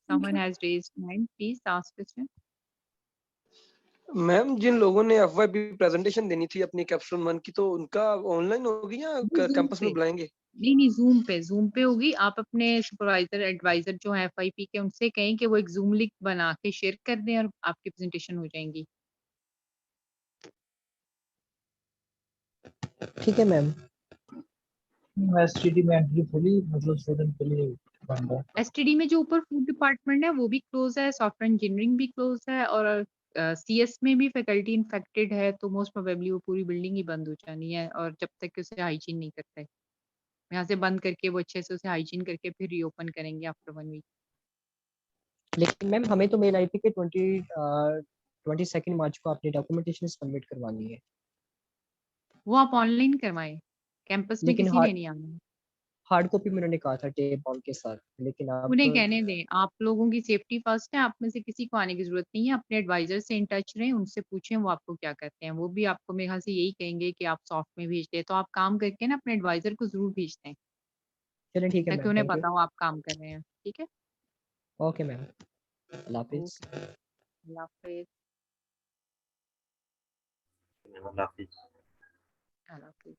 Someone has raised hand, please ask question. Ma'am जिन लोगों ने एफवाईपी प्रेजेंटेशन देनी थी अपनी कैप्स्टोन 1 की, तो उनका ऑनलाइन होगी या जूम कैंपस पे, में बुलाएंगे? नहीं नहीं, जूम पे होगी। आप अपने सुपरवाइजर एडवाइजर जो है एफआईपी के, उनसे कहें कि वो एक जूम लिंक बना के शेयर कर दें और आपकी प्रेजेंटेशन हो जाएंगी। ठीक है मैम। एसटीडी में एंट्री खुली, मतलब स्टूडेंट के लिए बंद है। एसटीडी में जो ऊपर फूड डिपार्टमेंट है वो भी क्लोज है, सॉफ्टवेयर इंजीनियरिंग भी क्लोज है, और सीएस में भी फैकल्टी इन्फेक्टेड है, तो मोस्ट प्रोबेबली वो पूरी बिल्डिंग ही बंद हो जानी है। और जब तक कि उसे हाइजीन नहीं करते, यहाँ से बंद करके वो अच्छे से उसे हाइजीन करके फिर रीओपन करेंगे आफ्टर 1 वीक। लेकिन मैम हमें तो मेल आई थी कि 22 मार्च को आपने डॉक्यूमेंटेशन सबमिट करवानी है। वो आप ऑनलाइन करवाएं, कैंपस में लेकिन किसी ने नहीं आना। हार्ड कॉपी में उन्होंने कहा था टेप बाउंड के साथ, लेकिन आप उन्हें कहने दें, आप लोगों की सेफ्टी फर्स्ट है, आप में से किसी को आने की जरूरत नहीं है, अपने एडवाइजर से इन टच रहें, उनसे पूछें वो आपको क्या कहते हैं, वो भी आपको मेरे ख्याल से यही कहेंगे कि आप सॉफ्ट में भेज दें, तो आप काम करके ना अपने एडवाइजर को जरूर भेज दें, चलें ठीक है ताकि मैम, उन्हें थैंक यू। पता हो आप काम कर रहे हैं। ठीक है, ओके मैम, अल्लाह हाफिज़। ओके, अल्लाह हाफिज़। अल्लाह हाफिज़। अल्लाह हाफिज़।